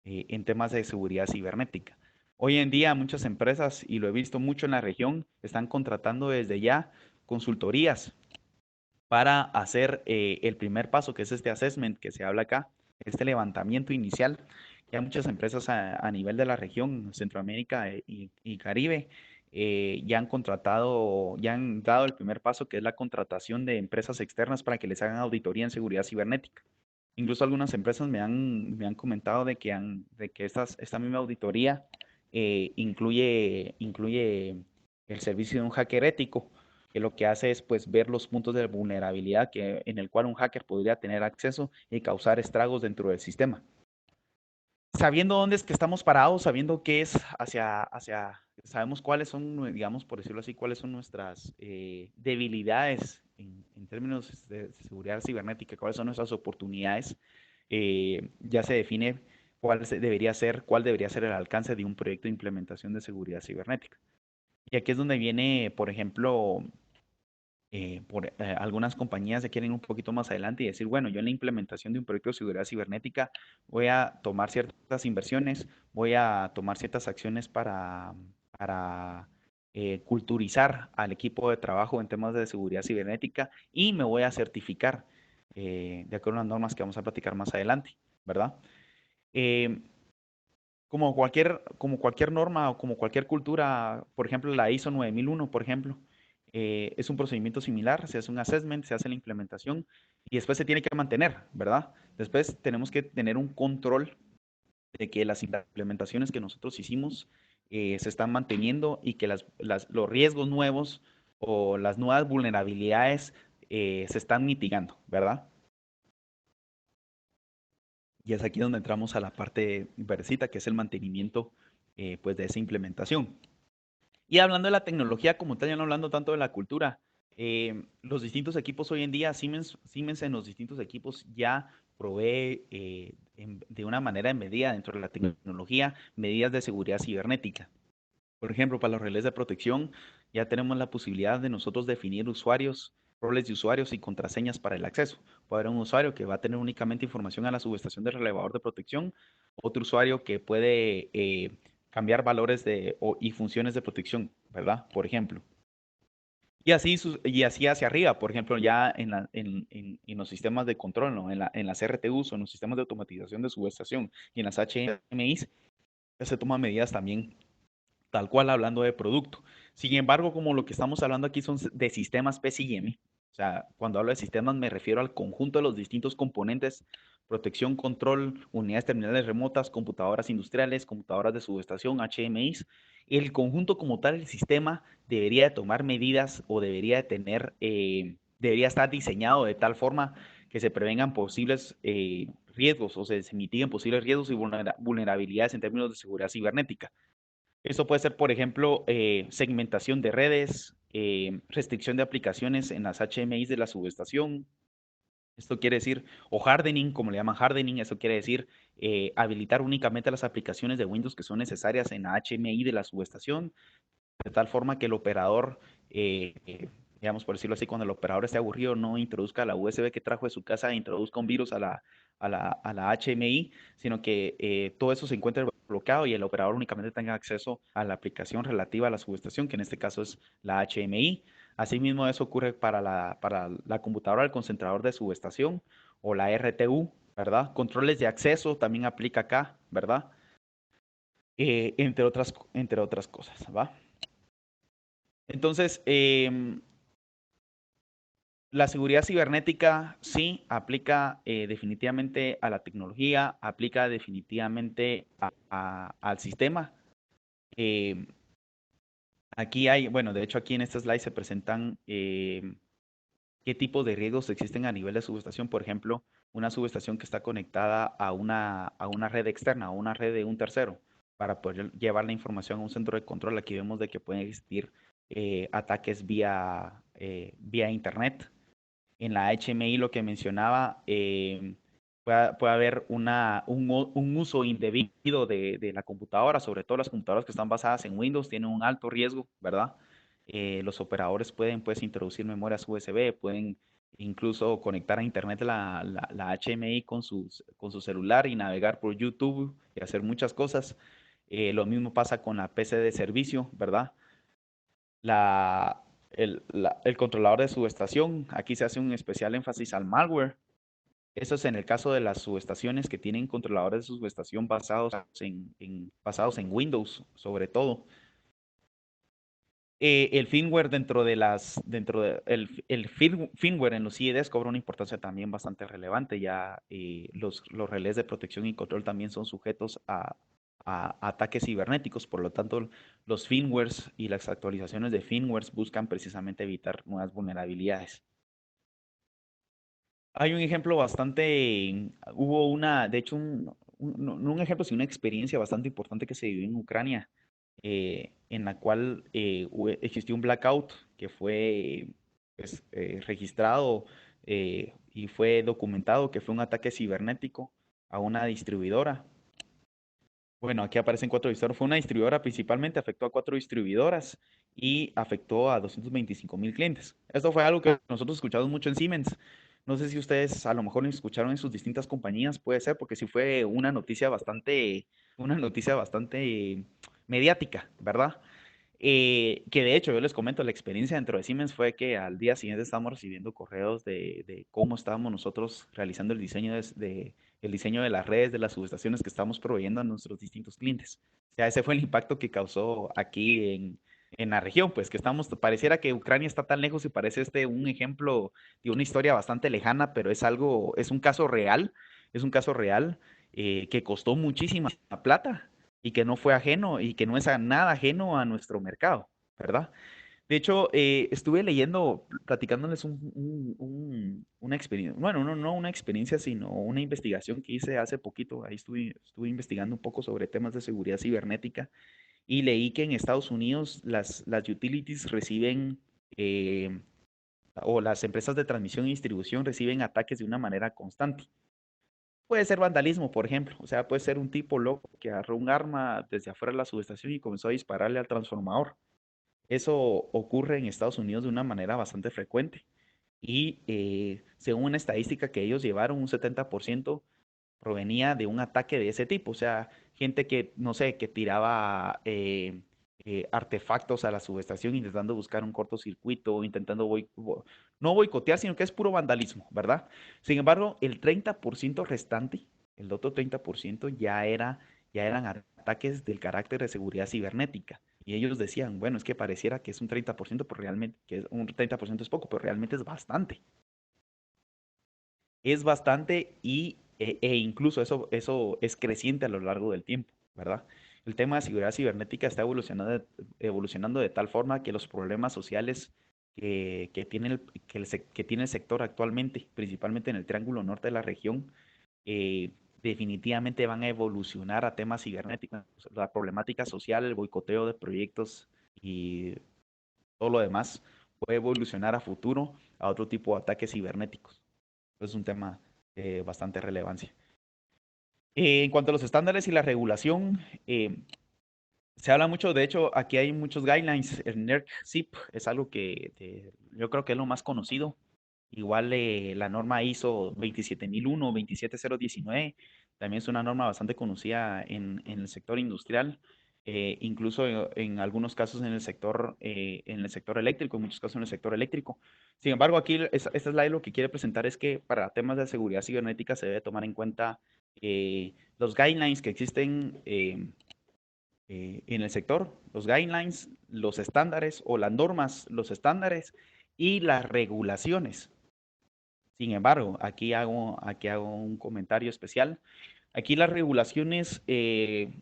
[SPEAKER 2] en temas de seguridad cibernética. Hoy en día muchas empresas, y lo he visto mucho en la región, están contratando desde ya consultorías para hacer el primer paso, que es este assessment que se habla acá, este levantamiento inicial. Ya muchas empresas a nivel de la región, Centroamérica y Caribe, ya han contratado, ya han dado el primer paso, que es la contratación de empresas externas para que les hagan auditoría en seguridad cibernética. Incluso algunas empresas me han comentado de que esta misma auditoría incluye el servicio de un hacker ético, que lo que hace es pues ver los puntos de vulnerabilidad en el cual un hacker podría tener acceso y causar estragos dentro del sistema. Sabiendo dónde es que estamos parados, sabiendo qué es sabemos cuáles son, digamos, por decirlo así, cuáles son nuestras debilidades en términos de seguridad cibernética, cuáles son nuestras oportunidades, ya se define cuál debería ser el alcance de un proyecto de implementación de seguridad cibernética. Y aquí es donde viene, por ejemplo, algunas compañías se quieren un poquito más adelante y decir, bueno, yo en la implementación de un proyecto de seguridad cibernética voy a tomar ciertas inversiones, voy a tomar ciertas acciones para culturizar al equipo de trabajo en temas de seguridad cibernética y me voy a certificar de acuerdo a las normas que vamos a platicar más adelante, ¿verdad? Eh, como cualquier norma o como cualquier cultura, por ejemplo, la ISO 9001, por ejemplo, es un procedimiento similar, se hace un assessment, se hace la implementación y después se tiene que mantener, ¿verdad? Después tenemos que tener un control de que las implementaciones que nosotros hicimos se están manteniendo y que los riesgos nuevos o las nuevas vulnerabilidades se están mitigando, ¿verdad? Y es aquí donde entramos a la parte versita, que es el mantenimiento pues de esa implementación. Y hablando de la tecnología como tal, ya no hablando tanto de la cultura, los distintos equipos hoy en día, Siemens en los distintos equipos ya provee de una manera en medida dentro de la tecnología medidas de seguridad cibernética. Por ejemplo, para los relés de protección ya tenemos la posibilidad de nosotros definir usuarios, roles de usuarios y contraseñas para el acceso. Puede haber un usuario que va a tener únicamente información a la subestación del relevador de protección, otro usuario que puede cambiar valores y funciones de protección, ¿verdad? Por ejemplo. Y así hacia arriba, por ejemplo, ya en los sistemas de control, ¿no? En las RTUs o en los sistemas de automatización de subestación y en las HMIs, se toman medidas también tal cual hablando de producto. Sin embargo, como lo que estamos hablando aquí son de sistemas PCM, o sea, cuando hablo de sistemas me refiero al conjunto de los distintos componentes, protección, control, unidades terminales remotas, computadoras industriales, computadoras de subestación, HMIs. El conjunto como tal, el sistema, debería de tomar medidas o debería estar diseñado de tal forma que se prevengan posibles riesgos o se mitiguen posibles riesgos y vulnerabilidades en términos de seguridad cibernética. Esto puede ser, por ejemplo, segmentación de redes, restricción de aplicaciones en las HMIs de la subestación. Esto quiere decir, o hardening, como le llaman hardening, eso quiere decir habilitar únicamente las aplicaciones de Windows que son necesarias en la HMI de la subestación, de tal forma que el operador, digamos por decirlo así, cuando el operador esté aburrido, no introduzca la USB que trajo de su casa e introduzca un virus a la HMI, sino que todo eso se encuentre bloqueado y el operador únicamente tenga acceso a la aplicación relativa a la subestación, que en este caso es la HMI. Asimismo, eso ocurre para la computadora del concentrador de subestación o la RTU, ¿verdad? Controles de acceso también aplica acá, ¿verdad? Entre otras cosas, ¿va? Entonces, la seguridad cibernética sí aplica definitivamente a la tecnología, aplica definitivamente al sistema. Eh, Aquí hay, bueno, de hecho aquí en este slide se presentan qué tipos de riesgos existen a nivel de subestación. Por ejemplo, una subestación que está conectada a una red externa, a una red de un tercero, para poder llevar la información a un centro de control. Aquí vemos de que pueden existir ataques vía internet. En la HMI, lo que mencionaba, puede haber un uso indebido de la computadora, sobre todo las computadoras que están basadas en Windows, tienen un alto riesgo, ¿verdad? Los operadores pueden pues, introducir memorias USB, pueden incluso conectar a Internet la HMI con su celular y navegar por YouTube y hacer muchas cosas. Lo mismo pasa con la PC de servicio, ¿verdad? El controlador de subestación, aquí se hace un especial énfasis al malware. Eso es en el caso de las subestaciones que tienen controladores de subestación basados en Windows, sobre todo. El firmware firmware en los CIDs cobra una importancia también bastante relevante. Ya los relés de protección y control también son sujetos a ataques cibernéticos. Por lo tanto, los firmwares y las actualizaciones de firmwares buscan precisamente evitar nuevas vulnerabilidades. Hay un ejemplo de hecho, no un ejemplo, sino una experiencia bastante importante que se vivió en Ucrania en la cual existió un blackout que fue pues, registrado y fue documentado que fue un ataque cibernético a una distribuidora. Bueno, aquí aparecen 4 distribuidoras. Fue una distribuidora principalmente, afectó a 4 distribuidoras y afectó a 225,000 clientes. Esto fue algo que nosotros escuchamos mucho en Siemens. No sé si ustedes a lo mejor lo escucharon en sus distintas compañías, puede ser, porque sí fue una noticia bastante mediática, ¿verdad? Que de hecho, yo les comento, la experiencia dentro de Siemens fue que al día siguiente estábamos recibiendo correos de cómo estábamos nosotros realizando el diseño de las redes, de las subestaciones que estamos proveyendo a nuestros distintos clientes. O sea, ese fue el impacto que causó aquí en la región, pues que pareciera que Ucrania está tan lejos y parece un ejemplo de una historia bastante lejana, pero es un caso real que costó muchísima plata y que no fue ajeno y que no es nada ajeno a nuestro mercado, ¿verdad? De hecho, estuve leyendo, platicándoles una experiencia, bueno, no una experiencia, sino una investigación que hice hace poquito. Ahí estuve investigando un poco sobre temas de seguridad cibernética y leí que en Estados Unidos las utilities reciben, eh, o las empresas de transmisión y distribución reciben ataques de una manera constante. Puede ser vandalismo, por ejemplo. O sea, puede ser un tipo loco que agarró un arma desde afuera de la subestación y comenzó a dispararle al transformador. Eso ocurre en Estados Unidos de una manera bastante frecuente. Y según una estadística que ellos llevaron, un 70% provenía de un ataque de ese tipo. O sea, gente que, no sé, que tiraba artefactos a la subestación intentando buscar un cortocircuito, no boicotear, sino que es puro vandalismo, ¿verdad? Sin embargo, el 30% restante, el otro 30% ya eran ataques del carácter de seguridad cibernética. Y ellos decían, bueno, es que pareciera que es un 30%, pero realmente, que un 30% es poco, pero realmente es bastante. Es bastante e incluso eso es creciente a lo largo del tiempo, ¿verdad? El tema de seguridad cibernética está evolucionando de tal forma que los problemas sociales que tiene el sector actualmente, principalmente en el Triángulo Norte de la región, definitivamente van a evolucionar a temas cibernéticos. La problemática social, el boicoteo de proyectos y todo lo demás puede evolucionar a futuro a otro tipo de ataques cibernéticos. Es un tema de bastante relevancia. En cuanto a los estándares y la regulación, se habla mucho, de hecho, aquí hay muchos guidelines. El NERC-CIP es algo que yo creo que es lo más conocido. Igual la norma ISO 27001, 27019, también es una norma bastante conocida en el sector industrial, incluso en algunos casos en el sector eléctrico, en muchos casos en el sector eléctrico. Sin embargo, aquí esta slide lo que quiere presentar es que para temas de seguridad cibernética se debe tomar en cuenta los guidelines que existen en el sector, los guidelines, los estándares o las normas, los estándares y las regulaciones. Sin embargo, aquí hago un comentario especial. Aquí las regulaciones,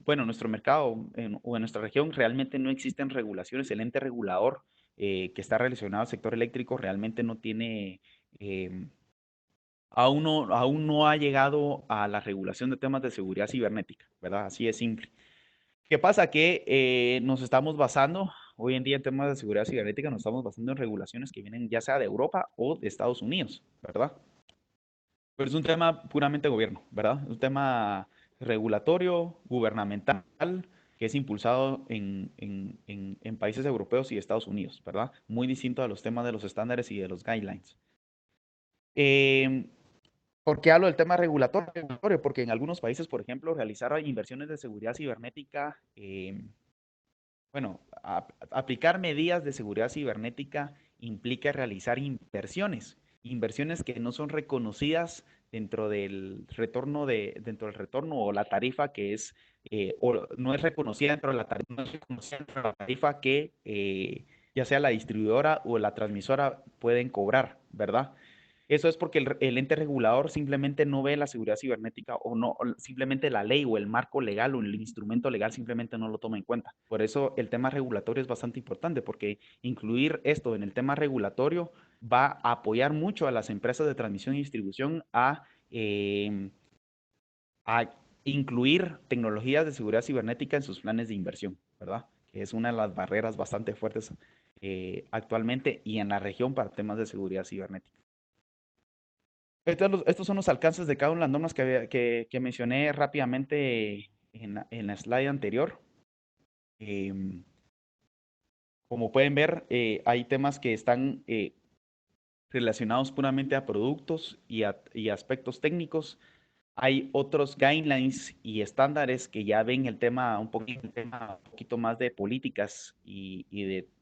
[SPEAKER 2] bueno, en nuestro mercado o en nuestra región realmente no existen regulaciones. El ente regulador que está relacionado al sector eléctrico realmente no tiene, aún no ha llegado a la regulación de temas de seguridad cibernética, ¿verdad? Así es simple. ¿Qué pasa? Que nos estamos basando, hoy en día en temas de seguridad cibernética, nos estamos basando en regulaciones que vienen ya sea de Europa o de Estados Unidos, ¿verdad? Pero es un tema puramente gobierno, ¿verdad? Es un tema regulatorio, gubernamental, que es impulsado en países europeos y Estados Unidos, ¿verdad? Muy distinto a los temas de los estándares y de los guidelines. Eh, ¿Por qué hablo del tema regulatorio? Porque en algunos países, por ejemplo, realizar inversiones de seguridad cibernética, bueno, aplicar medidas de seguridad cibernética implica realizar inversiones que no son reconocidas dentro del retorno o la tarifa que es, o no es reconocida dentro de la tarifa, no es reconocida dentro de la tarifa que ya sea la distribuidora o la transmisora pueden cobrar, ¿verdad? Eso es porque el ente regulador simplemente no ve la seguridad cibernética o no, o simplemente la ley o el marco legal o el instrumento legal simplemente no lo toma en cuenta. Por eso el tema regulatorio es bastante importante porque incluir esto en el tema regulatorio va a apoyar mucho a las empresas de transmisión y distribución a incluir tecnologías de seguridad cibernética en sus planes de inversión, ¿verdad? que es una de las barreras bastante fuertes actualmente y en la región para temas de seguridad cibernética. Estos son los alcances de cada una de las normas que mencioné rápidamente en la slide anterior. Em, Como pueden ver, hay temas que están relacionados puramente a productos y aspectos técnicos. Hay otros guidelines y estándares que ya ven un poquito más de políticas y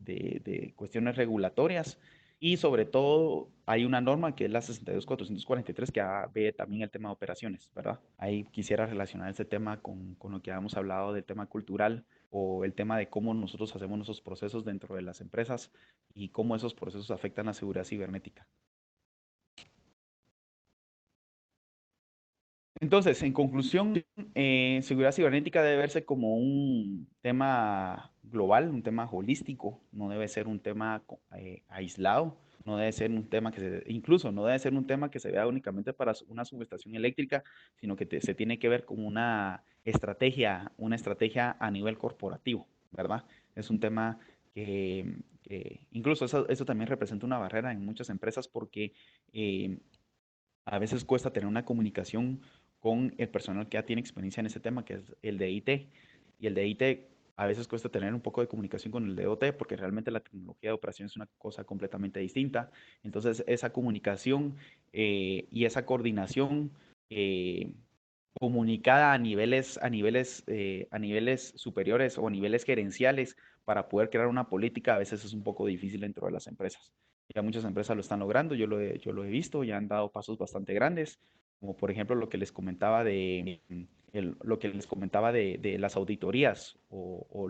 [SPEAKER 2] de cuestiones regulatorias. Y sobre todo hay una norma que es la 62443 que ve también el tema de operaciones, ¿verdad? Ahí quisiera relacionar ese tema con lo que habíamos hablado del tema cultural o el tema de cómo nosotros hacemos nuestros procesos dentro de las empresas y cómo esos procesos afectan la seguridad cibernética. Entonces, en conclusión, seguridad cibernética debe verse como un tema global, un tema holístico, no debe ser un tema aislado, no debe ser un tema incluso no debe ser un tema que se vea únicamente para una subestación eléctrica, sino que se tiene que ver como una estrategia a nivel corporativo, ¿verdad? Es un tema que incluso eso también representa una barrera en muchas empresas porque eh, a veces cuesta tener una comunicación con el personal que ya tiene experiencia en ese tema, que es el de IT. Y el de IT a veces cuesta tener un poco de comunicación con el de OT, porque realmente la tecnología de operación es una cosa completamente distinta. Entonces, esa comunicación y esa coordinación eh, comunicada a niveles superiores o a niveles gerenciales para poder crear una política, a veces es un poco difícil dentro de las empresas. Ya muchas empresas lo están logrando, yo lo he visto, ya han dado pasos bastante grandes, como por ejemplo lo que les comentaba de las auditorías o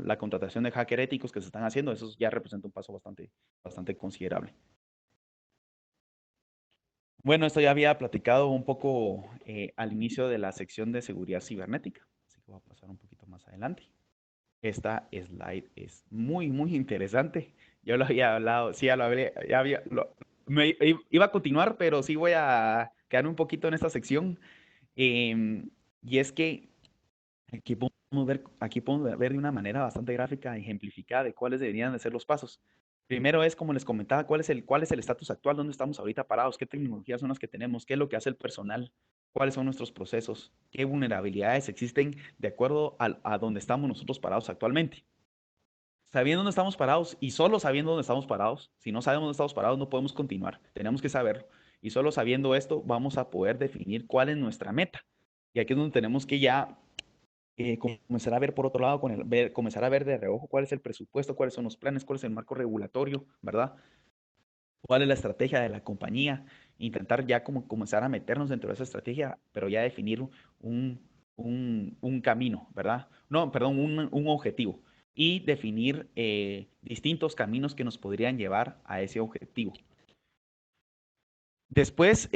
[SPEAKER 2] la contratación de hacker éticos que se están haciendo, eso ya representa un paso bastante considerable. Bueno, esto ya había platicado un poco al inicio de la sección de seguridad cibernética, así que voy a pasar un poquito más adelante. Esta slide es muy interesante. Yo lo había hablado, sí, ya lo había, iba a continuar, pero sí voy a quedarme un poquito en esta sección. Em, y es que aquí podemos ver de una manera bastante gráfica, ejemplificada, de cuáles deberían de ser los pasos. Primero es, como les comentaba, cuál es el estatus actual, dónde estamos ahorita parados, qué tecnologías son las que tenemos, qué es lo que hace el personal, cuáles son nuestros procesos, qué vulnerabilidades existen de acuerdo a dónde estamos nosotros parados actualmente. Sabiendo dónde estamos parados y solo sabiendo dónde estamos parados, si no sabemos dónde estamos parados, no podemos continuar. Tenemos que saberlo. Y solo sabiendo esto, vamos a poder definir cuál es nuestra meta. Y aquí es donde tenemos que ya comenzar a ver por otro lado, comenzar a ver de reojo cuál es el presupuesto, cuáles son los planes, cuál es el marco regulatorio, ¿verdad? ¿Cuál es la estrategia de la compañía? Intentar ya como comenzar a meternos dentro de esa estrategia, pero ya definir un camino, ¿verdad? No, perdón, un objetivo y definir distintos caminos que nos podrían llevar a ese objetivo. Después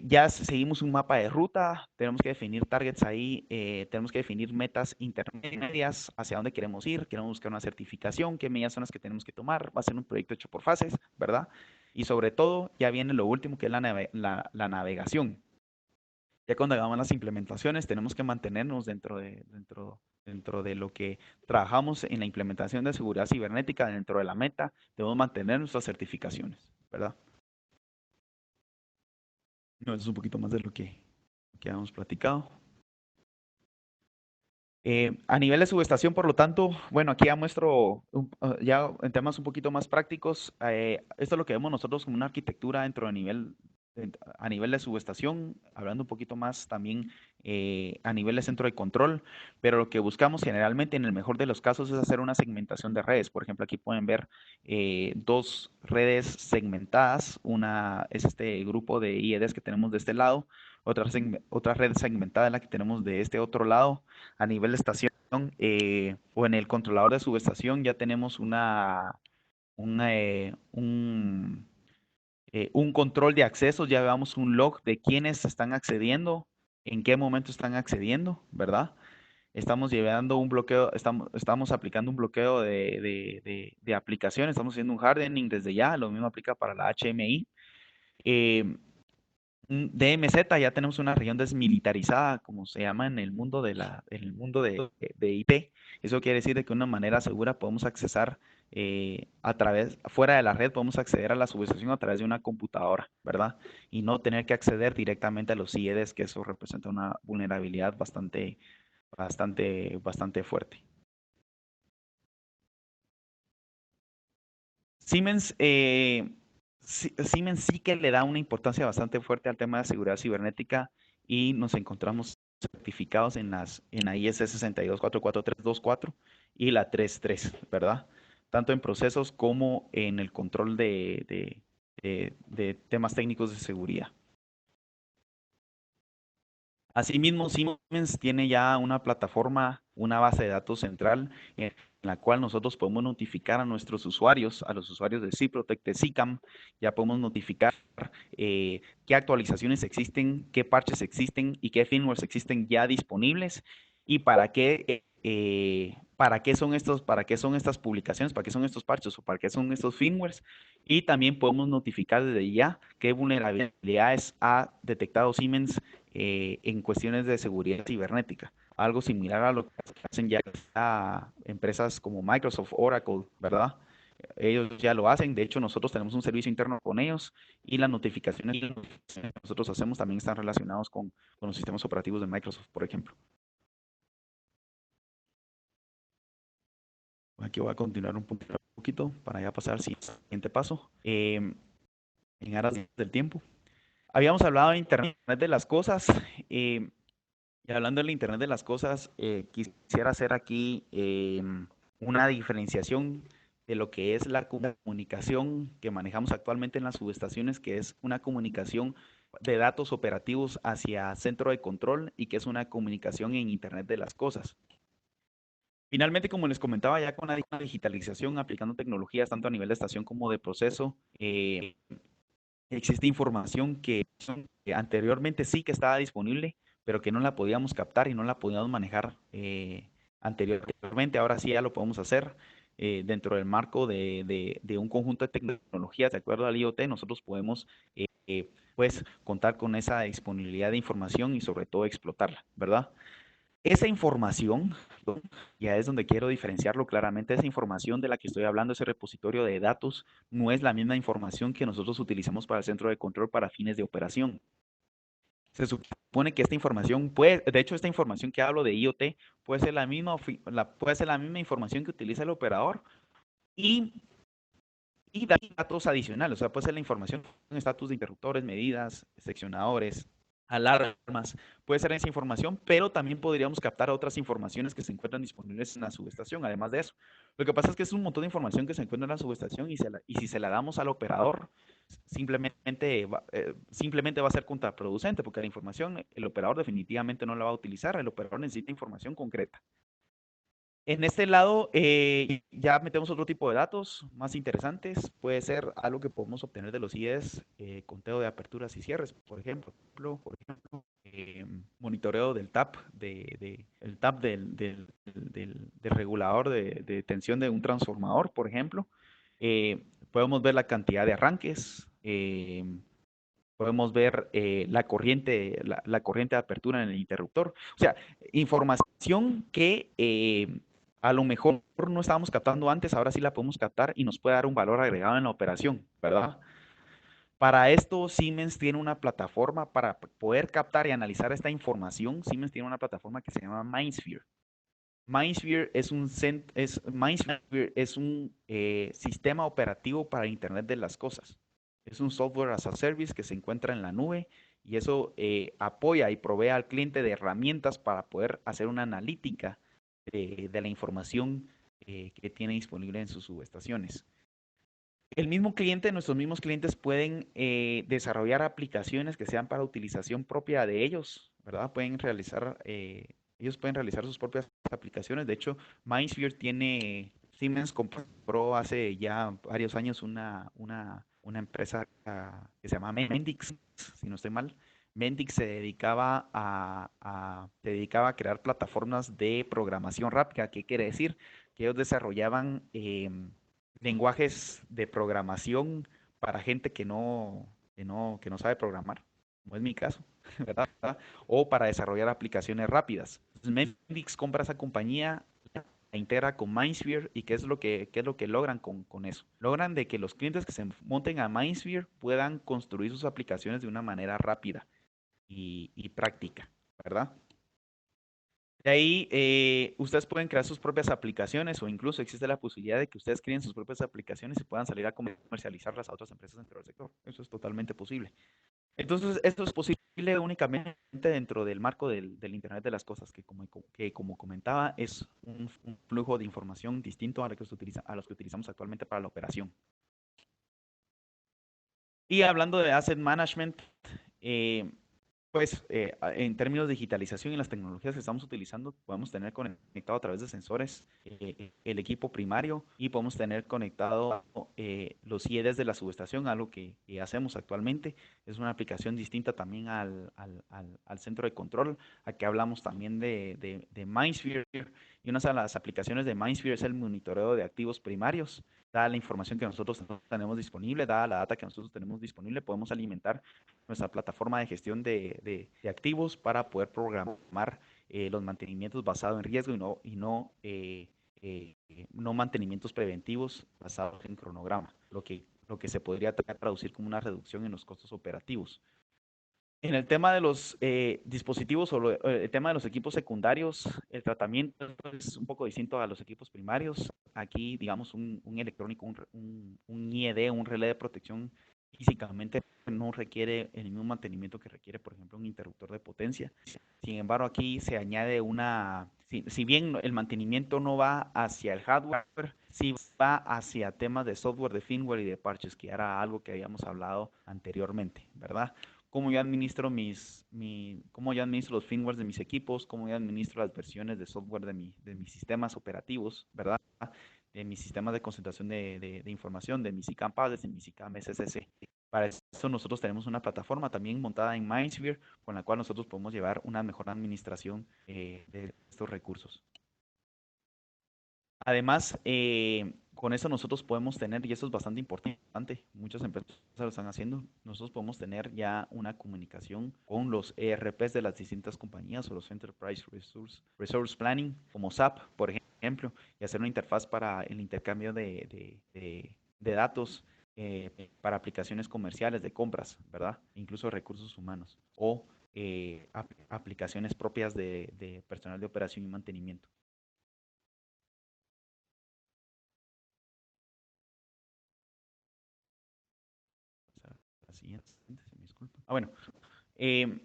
[SPEAKER 2] ya seguimos un mapa de ruta, tenemos que definir targets ahí, tenemos que definir metas intermedias, hacia dónde queremos ir, queremos buscar una certificación, qué medidas son las que tenemos que tomar, va a ser un proyecto hecho por fases, ¿verdad? Y sobre todo ya viene lo último que es la navegación. Ya cuando hagamos las implementaciones tenemos que mantenernos dentro de lo que trabajamos en la implementación de seguridad cibernética, dentro de la meta, debemos mantener nuestras certificaciones, ¿verdad? No, eso es un poquito más de lo que hemos platicado. A nivel de subestación, por lo tanto, bueno, aquí ya muestro ya en temas un poquito más prácticos. Esto es lo que vemos nosotros como una arquitectura a nivel de subestación, hablando un poquito más también a nivel de centro de control, pero lo que buscamos generalmente en el mejor de los casos es hacer una segmentación de redes. Por ejemplo, aquí pueden ver dos redes segmentadas. Una es este grupo de IEDs que tenemos de este lado, otra red segmentada es la que tenemos de este otro lado. A nivel de estación o en el controlador de subestación ya tenemos una, un control de accesos, ya veamos un log de quiénes están accediendo, en qué momento están accediendo, ¿verdad? Estamos llevando un bloqueo, estamos aplicando un bloqueo de aplicaciones, estamos haciendo un hardening desde ya, lo mismo aplica para la HMI. DMZ, ya tenemos una región desmilitarizada, como se llama en el mundo en el mundo de IT. Eso quiere decir de que de una manera segura podemos accesar fuera de la red, podemos acceder a la subestación a través de una computadora, ¿verdad? Y no tener que acceder directamente a los IEDs, que eso representa una vulnerabilidad bastante fuerte. Siemens, Siemens sí que le da una importancia bastante fuerte al tema de seguridad cibernética y nos encontramos certificados en la IS 6244324 y la 33, ¿verdad? Tanto en procesos como en el control de temas técnicos de seguridad. Asimismo, Siemens tiene ya una plataforma, una base de datos central en la cual nosotros podemos notificar a nuestros usuarios, a los usuarios de CProtect, de CICAM, ya podemos notificar qué actualizaciones existen, qué parches existen y qué firmwares existen ya disponibles y para qué son estas publicaciones, para qué son estos parches o para qué son estos firmwares. Y también podemos notificar desde ya qué vulnerabilidades ha detectado Siemens en cuestiones de seguridad cibernética. Algo similar a lo que hacen ya empresas como Microsoft, Oracle, ¿verdad? Ellos ya lo hacen. De hecho, nosotros tenemos un servicio interno con ellos y las notificaciones que nosotros hacemos también están relacionados con los sistemas operativos de Microsoft, por ejemplo. Aquí voy a continuar un poquito para ya pasar al siguiente paso. En aras del tiempo. Habíamos hablado de Internet de las cosas. Eh, Y hablando del Internet de las cosas, quisiera hacer aquí una diferenciación de lo que es la comunicación que manejamos actualmente en las subestaciones, que es una comunicación de datos operativos hacia centro de control y que es una comunicación en Internet de las cosas. Finalmente, como les comentaba, ya con la digitalización, aplicando tecnologías tanto a nivel de estación como de proceso, existe información que anteriormente sí que estaba disponible, pero que no la podíamos captar y no la podíamos manejar anteriormente. Ahora sí ya lo podemos hacer dentro del marco de un conjunto de tecnologías. De acuerdo al IoT, nosotros podemos pues contar con esa disponibilidad de información y sobre todo explotarla, ¿verdad? Esa información, ya es donde quiero diferenciarlo claramente, esa información de la que estoy hablando, ese repositorio de datos, no es la misma información que nosotros utilizamos para el centro de control para fines de operación. Se supone que esta información puede, de hecho, esta información que hablo de IoT puede ser puede ser la misma información que utiliza el operador y, y datos adicionales, o sea, puede ser la información, estatus de interruptores, medidas, seccionadores, alarmas, puede ser esa información, pero también podríamos captar otras informaciones que se encuentran disponibles en la subestación, además de eso. Lo que pasa es que es un montón de información que se encuentra en la subestación y si se la damos al operador, simplemente va a ser contraproducente, porque la información el operador definitivamente no la va a utilizar, el operador necesita información concreta. En este lado ya metemos otro tipo de datos más interesantes. Puede ser algo que podemos obtener de los IEs, conteo de aperturas y cierres, monitoreo del TAP, el TAP del regulador de tensión de un transformador, por ejemplo. Podemos ver la cantidad de arranques, podemos ver la corriente de apertura en el interruptor. O sea, información que a lo mejor no estábamos captando antes, ahora sí la podemos captar y nos puede dar un valor agregado en la operación, ¿verdad? Para esto, Siemens tiene una plataforma para poder captar y analizar esta información. Siemens tiene una plataforma que se llama MindSphere. MindSphere es un sistema operativo para Internet de las cosas. Es un software as a service que se encuentra en la nube y eso apoya y provee al cliente de herramientas para poder hacer una analítica de la información que tiene disponible en sus subestaciones. El mismo cliente, nuestros mismos clientes pueden desarrollar aplicaciones que sean para utilización propia de ellos, ¿verdad? Ellos pueden realizar sus propias aplicaciones. De hecho, MindSphere Siemens compró hace ya varios años una empresa que se llama Mendix, si no estoy mal. Mendix se dedicaba a crear plataformas de programación rápida. ¿Qué quiere decir? Que ellos desarrollaban lenguajes de programación para gente que no sabe programar. como es mi caso, ¿verdad? O para desarrollar aplicaciones rápidas. Entonces, Mendix compra esa compañía, la integra con Mindsphere y qué es lo que logran con eso. Logran de que los clientes que se monten a Mindsphere puedan construir sus aplicaciones de una manera rápida y práctica, ¿verdad? De ahí, ustedes pueden crear sus propias aplicaciones o incluso existe la posibilidad de que ustedes creen sus propias aplicaciones y puedan salir a comercializarlas a otras empresas dentro del sector. Eso es totalmente posible. Entonces, esto es posible únicamente dentro del marco del Internet de las Cosas, que como comentaba, es un flujo de información distinto a, a los que utilizamos actualmente para la operación. Y hablando de Asset Management, eh, pues en términos de digitalización y las tecnologías que estamos utilizando, podemos tener conectado a través de sensores el equipo primario y podemos tener conectado los IEDs de la subestación, algo que hacemos actualmente. Es una aplicación distinta también al centro de control. Aquí hablamos también de Mindsphere y una de las aplicaciones de Mindsphere es el monitoreo de activos primarios. Dada la información que nosotros tenemos disponible, dada la data que nosotros tenemos disponible, podemos alimentar nuestra plataforma de gestión de activos para poder programar los mantenimientos basados en riesgo y no mantenimientos preventivos basados en cronograma, lo que se podría traducir como una reducción en los costos operativos. En el tema de los dispositivos o el tema de los equipos secundarios, el tratamiento es un poco distinto a los equipos primarios. Aquí, digamos, un electrónico, un IED, un relé de protección, físicamente no requiere el mismo mantenimiento que requiere, por ejemplo, un interruptor de potencia. Sin embargo, aquí se añade si bien el mantenimiento no va hacia el hardware, sí va hacia temas de software, de firmware y de parches, que era algo que habíamos hablado anteriormente, ¿verdad? Cómo yo administro cómo yo administro los firmwares de mis equipos, cómo yo administro las versiones de software de mis sistemas operativos, ¿verdad? De mis sistemas de concentración de información, de mis ICAM PASS, de mis ICAM SSC. Para eso nosotros tenemos una plataforma también montada en Mindsphere con la cual nosotros podemos llevar una mejor administración de estos recursos. Además, con eso nosotros podemos tener, y eso es bastante importante, muchas empresas lo están haciendo, nosotros podemos tener ya una comunicación con los ERPs de las distintas compañías o los Enterprise Resource Planning, como SAP, por ejemplo, y hacer una interfaz para el intercambio de datos para aplicaciones comerciales de compras, ¿verdad? Incluso recursos humanos o aplicaciones propias de personal de operación y mantenimiento. La siguiente, se me disculpa. Bueno, eh,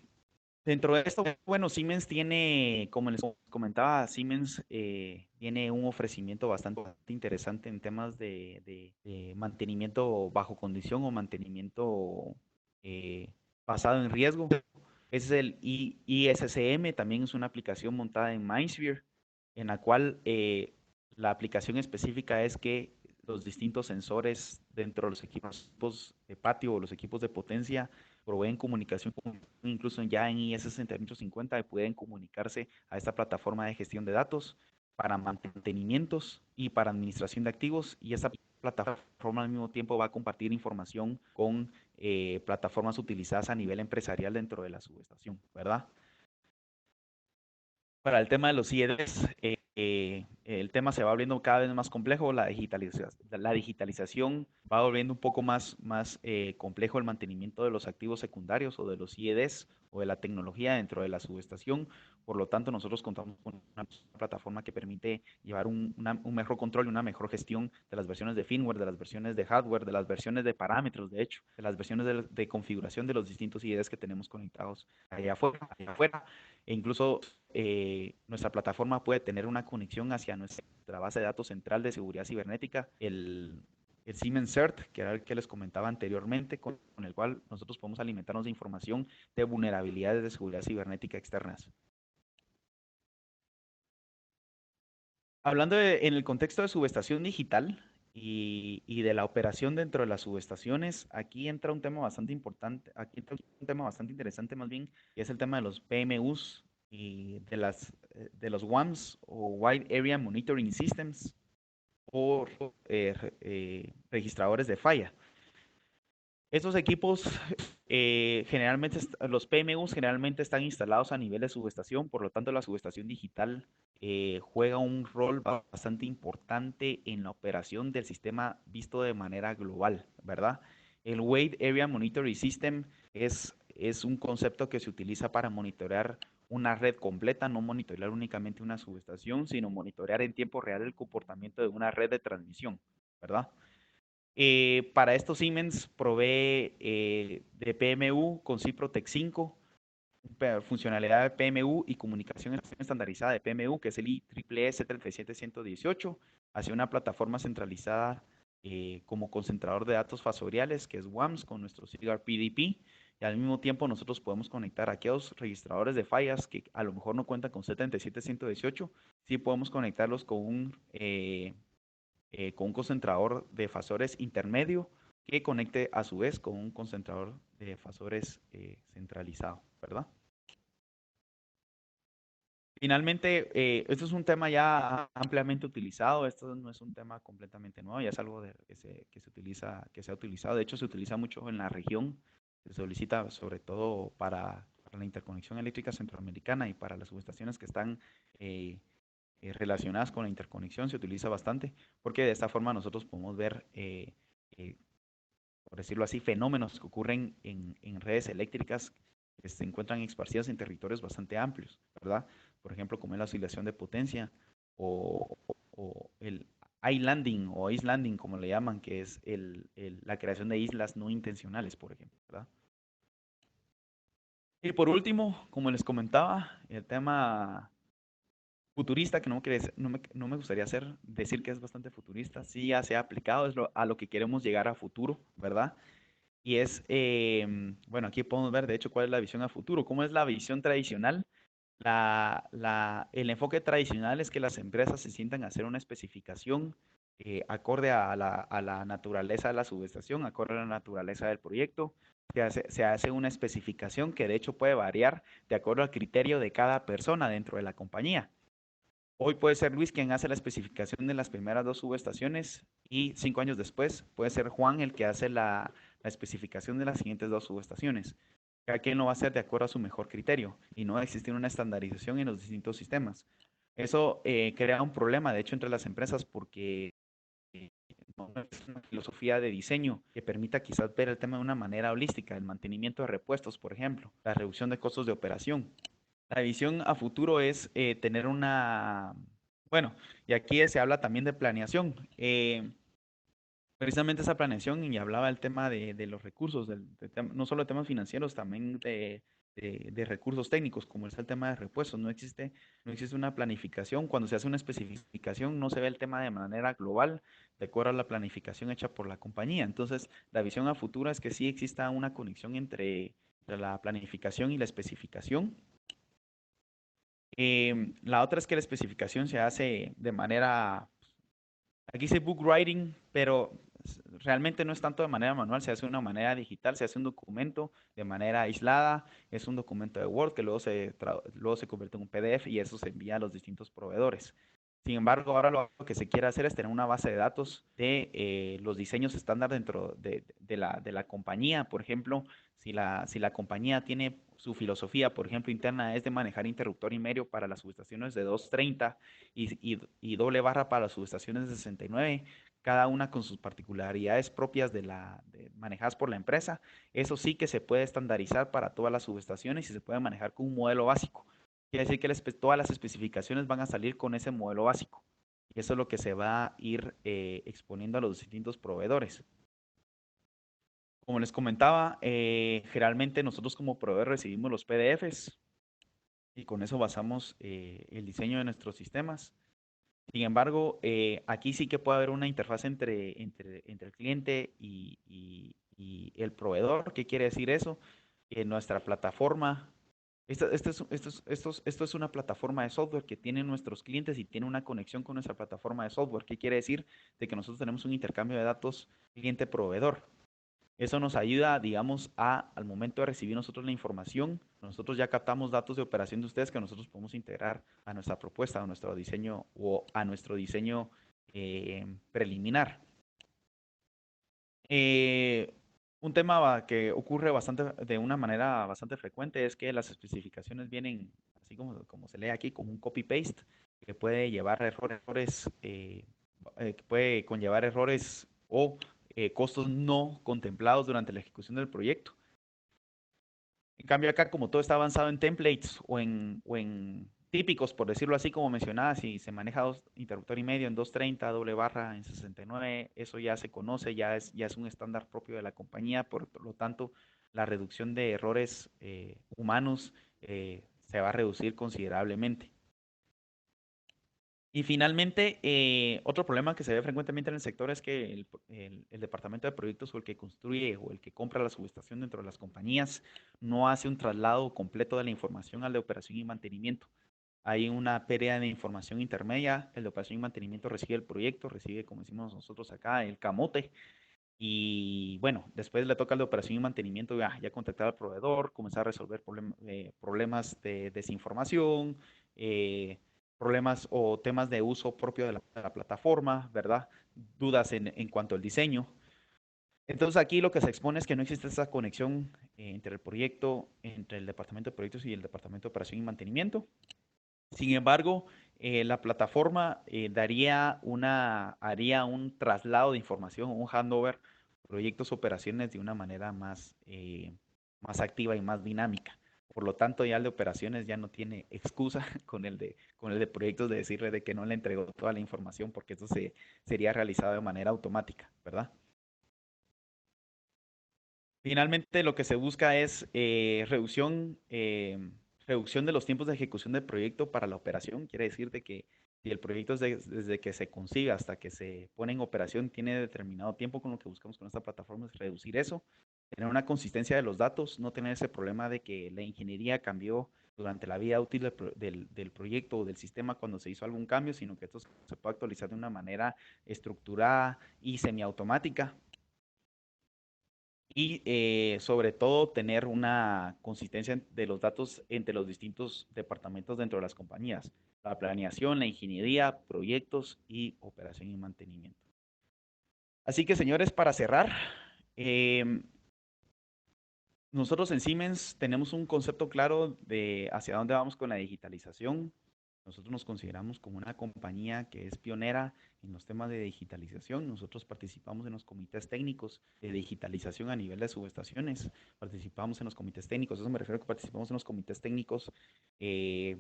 [SPEAKER 2] dentro de esto, bueno, Siemens tiene, como les comentaba, Siemens tiene un ofrecimiento bastante interesante en temas de mantenimiento bajo condición o mantenimiento basado en riesgo. Ese es el ISCM, también es una aplicación montada en Mindsphere, en la cual la aplicación específica es que los distintos sensores dentro de los equipos de patio o los equipos de potencia proveen comunicación, incluso ya en IS-6850 y pueden comunicarse a esta plataforma de gestión de datos para mantenimientos y para administración de activos, y esta plataforma al mismo tiempo va a compartir información con plataformas utilizadas a nivel empresarial dentro de la subestación, ¿verdad? Para el tema de los IEDs, el tema se va volviendo cada vez más complejo, la digitalización va volviendo un poco más complejo el mantenimiento de los activos secundarios o de los IEDs o de la tecnología dentro de la subestación. Por lo tanto, nosotros contamos con una plataforma que permite llevar un mejor control y una mejor gestión de las versiones de firmware, de las versiones de hardware, de las versiones de parámetros, de hecho, de las versiones de configuración de los distintos IEDs que tenemos conectados allá afuera. E incluso nuestra plataforma puede tener una conexión hacia nuestra base de datos central de seguridad cibernética, el Siemens CERT, que era el que les comentaba anteriormente, con el cual nosotros podemos alimentarnos de información de vulnerabilidades de seguridad cibernética externas. Hablando en el contexto de subestación digital y de la operación dentro de las subestaciones, aquí entra un tema bastante importante, aquí entra un tema bastante interesante más bien, y es el tema de los PMUs y de los WAMS o Wide Area Monitoring Systems o registradores de falla. Estos equipos generalmente los PMUs generalmente están instalados a nivel de subestación, por lo tanto la subestación digital juega un rol bastante importante en la operación del sistema visto de manera global, ¿verdad? El Wide Area Monitoring System es un concepto que se utiliza para monitorear una red completa, no monitorear únicamente una subestación, sino monitorear en tiempo real el comportamiento de una red de transmisión, ¿verdad? Para esto Siemens provee de PMU con Ciprotec 5, funcionalidad de PMU y comunicación estandarizada de PMU, que es el IEEE 73118, hacia una plataforma centralizada como concentrador de datos fasoriales, que es WAMS, con nuestro CIGAR PDP. Y al mismo tiempo nosotros podemos conectar a aquellos registradores de fallas que a lo mejor no cuentan con 77118, sí podemos conectarlos con un concentrador de fasores intermedio que conecte a su vez con un concentrador de fasores centralizado, ¿verdad? Finalmente, esto es un tema ya ampliamente utilizado, esto no es un tema completamente nuevo, ya es algo que se utiliza, que se ha utilizado, de hecho se utiliza mucho en la región, se solicita sobre todo para la interconexión eléctrica centroamericana y para las subestaciones que están relacionadas con la interconexión, se utiliza bastante, porque de esta forma nosotros podemos ver, por decirlo así, fenómenos que ocurren en redes eléctricas que se encuentran esparcidas en territorios bastante amplios, ¿verdad? Por ejemplo, como es la oscilación de potencia o el islanding o islanding, como le llaman, que es la creación de islas no intencionales, por ejemplo, ¿verdad? Y por último, como les comentaba, el tema futurista, que no me gustaría decir que es bastante futurista, sí ya se ha aplicado a lo que queremos llegar a futuro, ¿verdad? Y es, bueno, aquí podemos ver de hecho cuál es la visión a futuro, cómo es la visión tradicional. El enfoque tradicional es que las empresas se sientan a hacer una especificación acorde a la naturaleza de la subestación, acorde a la naturaleza del proyecto. Se hace una especificación que de hecho puede variar de acuerdo al criterio de cada persona dentro de la compañía. Hoy puede ser Luis quien hace la especificación de las primeras dos subestaciones y 5 años después puede ser Juan el que hace la especificación de las siguientes dos subestaciones. Cada quien lo va a hacer de acuerdo a su mejor criterio y no va a existir una estandarización en los distintos sistemas. Eso crea un problema, de hecho, entre las empresas porque no es una filosofía de diseño que permita quizás ver el tema de una manera holística, el mantenimiento de repuestos, por ejemplo, la reducción de costos de operación. La visión a futuro es tener bueno, y aquí se habla también de planeación. Precisamente esa planeación y hablaba del tema de los recursos, no solo de temas financieros, también de recursos técnicos, como es el tema de repuestos. No existe una planificación. Cuando se hace una especificación, no se ve el tema de manera global, de acuerdo a la planificación hecha por la compañía. Entonces, la visión a futuro es que sí exista una conexión entre la planificación y la especificación. La otra es que la especificación se hace de manera, aquí dice book writing, pero realmente no es tanto de manera manual, se hace de una manera digital, se hace un documento de manera aislada, es un documento de Word que luego se convierte en un PDF y eso se envía a los distintos proveedores. Sin embargo, ahora lo que se quiere hacer es tener una base de datos de los diseños estándar dentro de la compañía. Por ejemplo, si la compañía tiene su filosofía, por ejemplo, interna es de manejar interruptor y medio para las subestaciones de 230 y doble barra para las subestaciones de 69, cada una con sus particularidades propias manejadas por la empresa. Eso sí que se puede estandarizar para todas las subestaciones y se puede manejar con un modelo básico. Quiere decir que todas las especificaciones van a salir con ese modelo básico. Y eso es lo que se va a ir exponiendo a los distintos proveedores. Como les comentaba, generalmente nosotros como proveedor recibimos los PDFs y con eso basamos el diseño de nuestros sistemas. Sin embargo, aquí sí que puede haber una interfaz entre el cliente y el proveedor. ¿Qué quiere decir eso? Nuestra plataforma, esto es una plataforma de software que tienen nuestros clientes y tiene una conexión con nuestra plataforma de software. ¿Qué quiere decir? De que nosotros tenemos un intercambio de datos cliente-proveedor. Eso nos ayuda, digamos, al momento de recibir nosotros la información, nosotros ya captamos datos de operación de ustedes que nosotros podemos integrar a nuestra propuesta, a nuestro diseño o a nuestro diseño preliminar. Un tema que ocurre de una manera bastante frecuente es que las especificaciones vienen, así como se lee aquí, como un copy-paste, que puede llevar errores, que puede conllevar errores o costos no contemplados durante la ejecución del proyecto. En cambio acá, como todo está avanzado en templates o en típicos, por decirlo así, como mencionaba, si se maneja interruptor y medio en 230, doble barra en 69, eso ya se conoce, ya es un estándar propio de la compañía, por lo tanto, la reducción de errores humanos se va a reducir considerablemente. Y finalmente, otro problema que se ve frecuentemente en el sector es que el departamento de proyectos o el que construye o el que compra la subestación dentro de las compañías no hace un traslado completo de la información al de operación y mantenimiento. Hay una pérdida de información intermedia. El de operación y mantenimiento recibe el proyecto, recibe, como decimos nosotros acá, el camote. Y bueno, después le toca al de operación y mantenimiento ya contactar al proveedor, comenzar a resolver problemas de desinformación, eh, problemas o temas de uso propio de la plataforma, ¿verdad? Dudas en cuanto al diseño. Entonces aquí lo que se expone es que no existe esa conexión entre el proyecto, entre el departamento de proyectos y el departamento de operación y mantenimiento. Sin embargo, la plataforma haría un traslado de información, un handover, proyectos, operaciones de una manera más activa y más dinámica. Por lo tanto, ya el de operaciones ya no tiene excusa con el de proyectos de decirle de que no le entregó toda la información porque eso sería realizado de manera automática, ¿verdad? Finalmente, lo que se busca es reducción de los tiempos de ejecución del proyecto para la operación. Quiere decir de que si el proyecto desde que se concibe hasta que se pone en operación tiene determinado tiempo, con lo que buscamos con esta plataforma es reducir eso, tener una consistencia de los datos, no tener ese problema de que la ingeniería cambió durante la vida útil del proyecto o del sistema cuando se hizo algún cambio, sino que esto se puede actualizar de una manera estructurada y semiautomática y sobre todo tener una consistencia de los datos entre los distintos departamentos dentro de las compañías, la planeación, la ingeniería, proyectos y operación y mantenimiento. Así que señores, para cerrar, eh, nosotros en Siemens tenemos un concepto claro de hacia dónde vamos con la digitalización. Nosotros nos consideramos como una compañía que es pionera en los temas de digitalización. Nosotros participamos en los comités técnicos de digitalización a nivel de subestaciones. Participamos en los comités técnicos, eso me refiero a que participamos en los comités técnicos eh,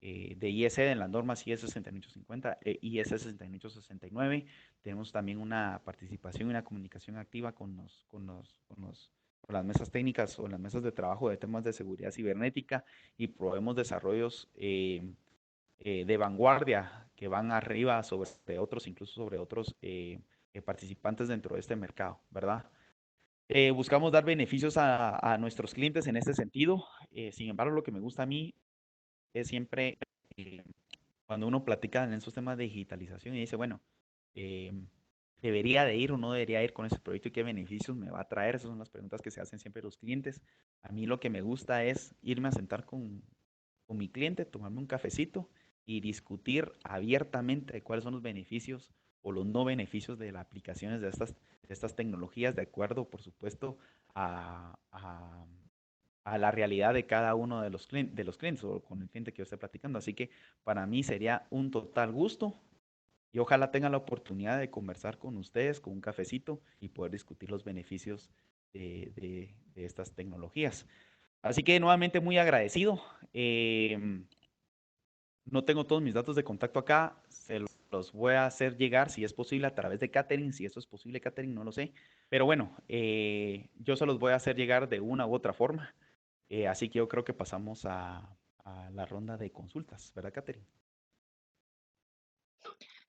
[SPEAKER 2] de IEC, en las normas IEC 6850, IEC 6869. Tenemos también una participación y una comunicación activa con las mesas técnicas o las mesas de trabajo de temas de seguridad cibernética y proveemos desarrollos de vanguardia que van arriba sobre otros, incluso sobre otros participantes dentro de este mercado, ¿verdad? Buscamos dar beneficios a nuestros clientes en este sentido. Sin embargo, lo que me gusta a mí es siempre eh, cuando uno platica en esos temas de digitalización y dice, bueno, eh, ¿debería de ir o no debería ir con ese proyecto y qué beneficios me va a traer? Esas son las preguntas que se hacen siempre los clientes. A mí lo que me gusta es irme a sentar con mi cliente, tomarme un cafecito y discutir abiertamente de cuáles son los beneficios o los no beneficios de las aplicaciones de estas tecnologías, de acuerdo, por supuesto, a la realidad de cada uno de los clientes o con el cliente que yo esté platicando. Así que para mí sería un total gusto y ojalá tenga la oportunidad de conversar con ustedes con un cafecito y poder discutir los beneficios de estas tecnologías. Así que nuevamente muy agradecido. No tengo todos mis datos de contacto acá, se los voy a hacer llegar si es posible a través de Catering, si eso es posible Catering, no lo sé, pero bueno, yo se los voy a hacer llegar de una u otra forma, así que yo creo que pasamos a la ronda de consultas, ¿verdad, Catering?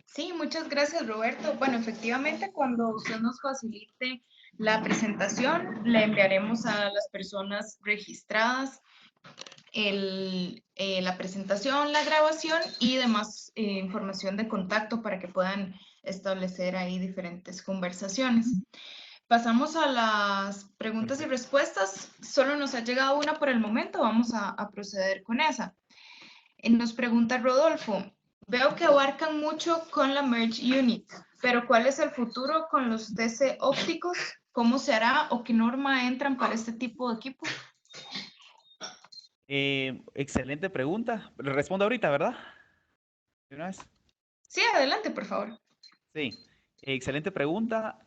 [SPEAKER 1] Sí, muchas gracias, Roberto. Bueno, efectivamente, cuando usted nos facilite la presentación, le enviaremos a las personas registradas la presentación, la grabación y demás información de contacto para que puedan establecer ahí diferentes conversaciones. Pasamos a las preguntas y
[SPEAKER 2] Perfecto.
[SPEAKER 1] respuestas. Solo nos ha llegado una por el momento. Vamos a proceder con esa. Nos pregunta Rodolfo, veo que abarcan mucho con la Merge Unit, pero ¿cuál es el futuro con los TC ópticos ¿Cómo se hará o qué norma entran para este tipo de equipo?
[SPEAKER 2] Excelente pregunta. Respondo ahorita, ¿verdad? ¿De una vez?
[SPEAKER 1] Sí, adelante, por favor.
[SPEAKER 2] Sí, excelente pregunta.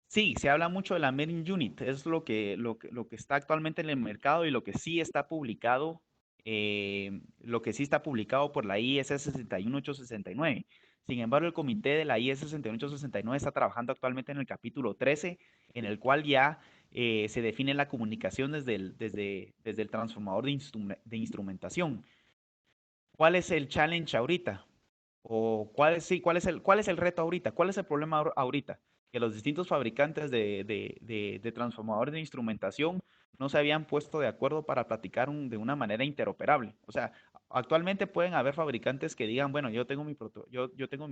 [SPEAKER 2] Sí, se habla mucho de la Made in Unit, es lo que está actualmente en el mercado y lo que sí está publicado, lo que sí está publicado por la IS 61869. Sin embargo, el comité de la IS 61869 está trabajando actualmente en el capítulo 13, en el cual ya se define la comunicación desde el transformador de instrumentación. ¿Cuál es el challenge ahorita? O cuál es el reto ahorita, cuál es el problema ahorita, que los distintos fabricantes de transformadores de instrumentación no se habían puesto de acuerdo para platicar de una manera interoperable. O sea, actualmente pueden haber fabricantes que digan, bueno, yo tengo mi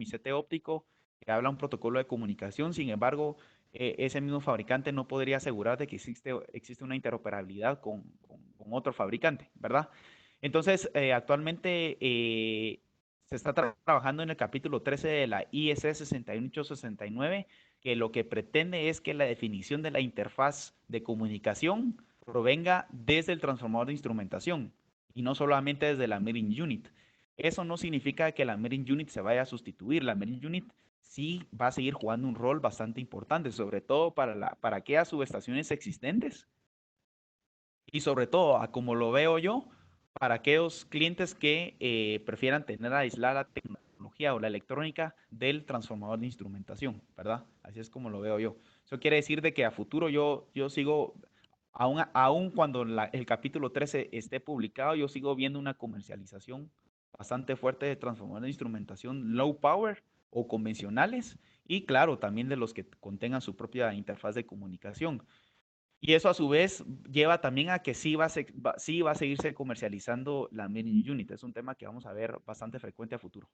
[SPEAKER 2] CT óptico que habla un protocolo de comunicación, sin embargo, ese mismo fabricante no podría asegurar de que existe una interoperabilidad con otro fabricante, ¿verdad? Entonces, actualmente se está trabajando en el capítulo 13 de la IEC 61869, que lo que pretende es que la definición de la interfaz de comunicación provenga desde el transformador de instrumentación y no solamente desde la Mirroring Unit. Eso no significa que la Mirroring Unit se vaya a sustituir. La Mirroring Unit sí va a seguir jugando un rol bastante importante, sobre todo para aquellas subestaciones existentes y sobre todo, a como lo veo yo, para aquellos clientes que prefieran tener aislada la tecnología o la electrónica del transformador de instrumentación, ¿verdad? Así es como lo veo yo. Eso quiere decir de que a futuro yo sigo, aún cuando el capítulo 13 esté publicado, yo sigo viendo una comercialización bastante fuerte de transformadores de instrumentación low power o convencionales y claro, también de los que contengan su propia interfaz de comunicación. Y eso a su vez lleva también a que sí va a seguirse comercializando la mini unit. Es un tema que vamos a ver bastante frecuente a futuro.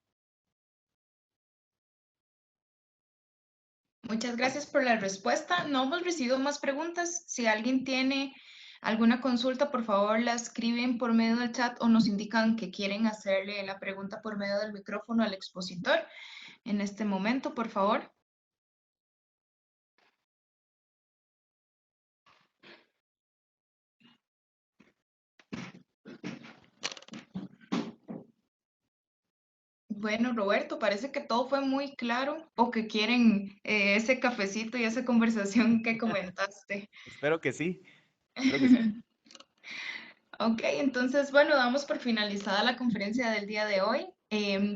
[SPEAKER 1] Muchas gracias por la respuesta. No hemos recibido más preguntas. Si alguien tiene alguna consulta, por favor la escriben por medio del chat o nos indican que quieren hacerle la pregunta por medio del micrófono al expositor. En este momento, por favor. Bueno, Roberto, parece que todo fue muy claro o que quieren ese cafecito y esa conversación que comentaste.
[SPEAKER 2] Espero que sí, espero que sí.
[SPEAKER 1] Ok, entonces, bueno, damos por finalizada la conferencia del día de hoy.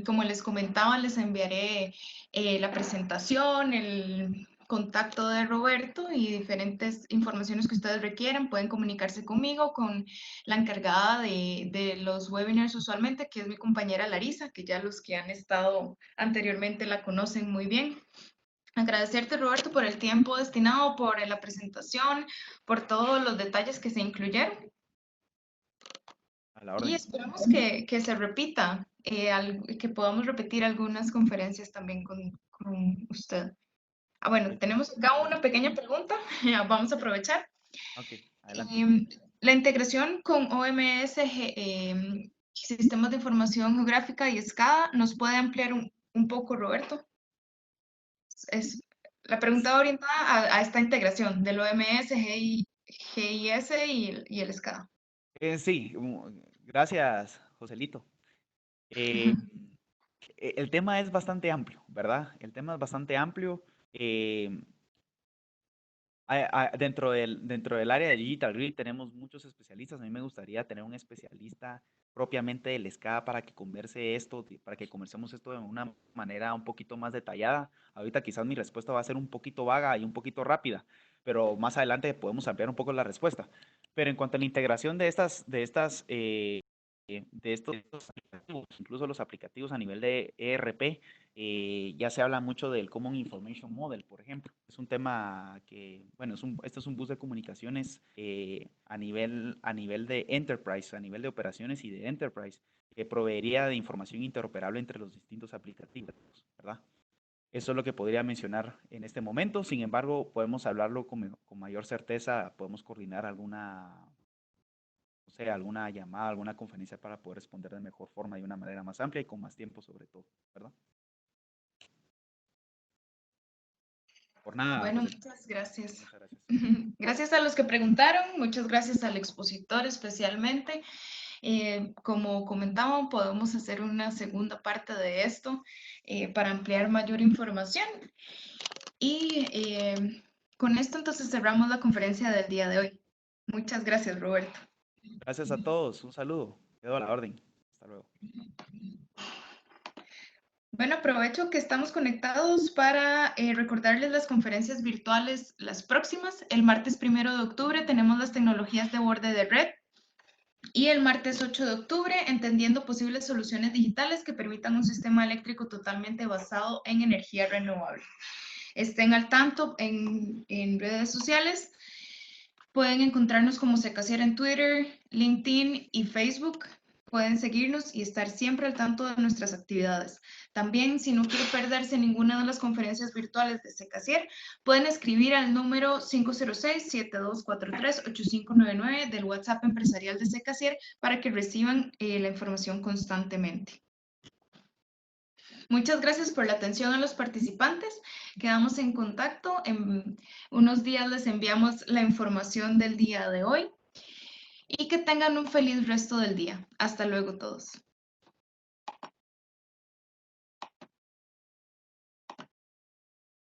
[SPEAKER 1] Como les comentaba, les enviaré la presentación, el contacto de Roberto y diferentes informaciones que ustedes requieran. Pueden comunicarse conmigo, con la encargada de los webinars usualmente, que es mi compañera Larisa, que ya los que han estado anteriormente la conocen muy bien. Agradecerte, Roberto, por el tiempo destinado, por la presentación, por todos los detalles que se incluyeron.
[SPEAKER 2] A la
[SPEAKER 1] Y
[SPEAKER 2] orden.
[SPEAKER 1] esperamos que se repita, que podamos repetir algunas conferencias también con usted. Ah, bueno,
[SPEAKER 2] Ok,
[SPEAKER 1] tenemos acá una pequeña pregunta, vamos a aprovechar.
[SPEAKER 2] ok, adelante.
[SPEAKER 1] Em, la integración con OMS, Sistemas de Información Geográfica y SCADA, ¿nos puede ampliar un poco, Roberto? Es, la pregunta orientada a esta integración del OMS, GIS y el SCADA.
[SPEAKER 2] Sí, gracias, Joselito. Eh, el tema es bastante amplio, ¿verdad? El tema es bastante amplio. Eh, dentro del área de Digital Grid tenemos muchos especialistas. A mí me gustaría tener un especialista propiamente del SCADA para que conversemos esto de una manera un poquito más detallada. Ahorita quizás mi respuesta va a ser un poquito vaga y un poquito rápida, pero más adelante podemos ampliar un poco la respuesta. Pero en cuanto a la integración de estos aplicativos, incluso los aplicativos a nivel de ERP, ya se habla mucho del Common Information Model, por ejemplo. Es un tema que, bueno, este es un bus de comunicaciones a nivel de enterprise, a nivel de operaciones y de enterprise, que proveería de información interoperable entre los distintos aplicativos, ¿verdad? Eso es lo que podría mencionar en este momento. Sin embargo, podemos hablarlo con mayor certeza, podemos coordinar alguna, no sé, alguna llamada, alguna conferencia para poder responder de mejor forma y de una manera más amplia y con más tiempo sobre todo, ¿verdad? Por nada,
[SPEAKER 1] Bueno,
[SPEAKER 2] José.
[SPEAKER 1] muchas gracias.
[SPEAKER 2] Muchas gracias.
[SPEAKER 1] Gracias a los que preguntaron, muchas gracias al expositor especialmente. Como comentaban, podemos hacer una segunda parte de esto para ampliar mayor información. Y con esto entonces cerramos la conferencia del día de hoy. Muchas gracias, Roberto.
[SPEAKER 2] Gracias a todos. Un saludo. Quedo a la orden. Hasta luego.
[SPEAKER 1] Bueno, aprovecho que estamos conectados para recordarles las conferencias virtuales, las próximas. El martes 1 de octubre tenemos las tecnologías de borde de red y el martes 8 de octubre entendiendo posibles soluciones digitales que permitan un sistema eléctrico totalmente basado en energía renovable. Estén al tanto en redes sociales. Pueden encontrarnos como Secasier en Twitter, LinkedIn y Facebook. Pueden seguirnos y estar siempre al tanto de nuestras actividades. También, si no quiere perderse ninguna de las conferencias virtuales de Secasier, pueden escribir al número 506-7243-8599 del WhatsApp empresarial de Secasier para que reciban la información constantemente. Muchas gracias por la atención a los participantes. Quedamos en contacto. En unos días les enviamos la información del día de hoy y que tengan un feliz resto del día. Hasta luego todos.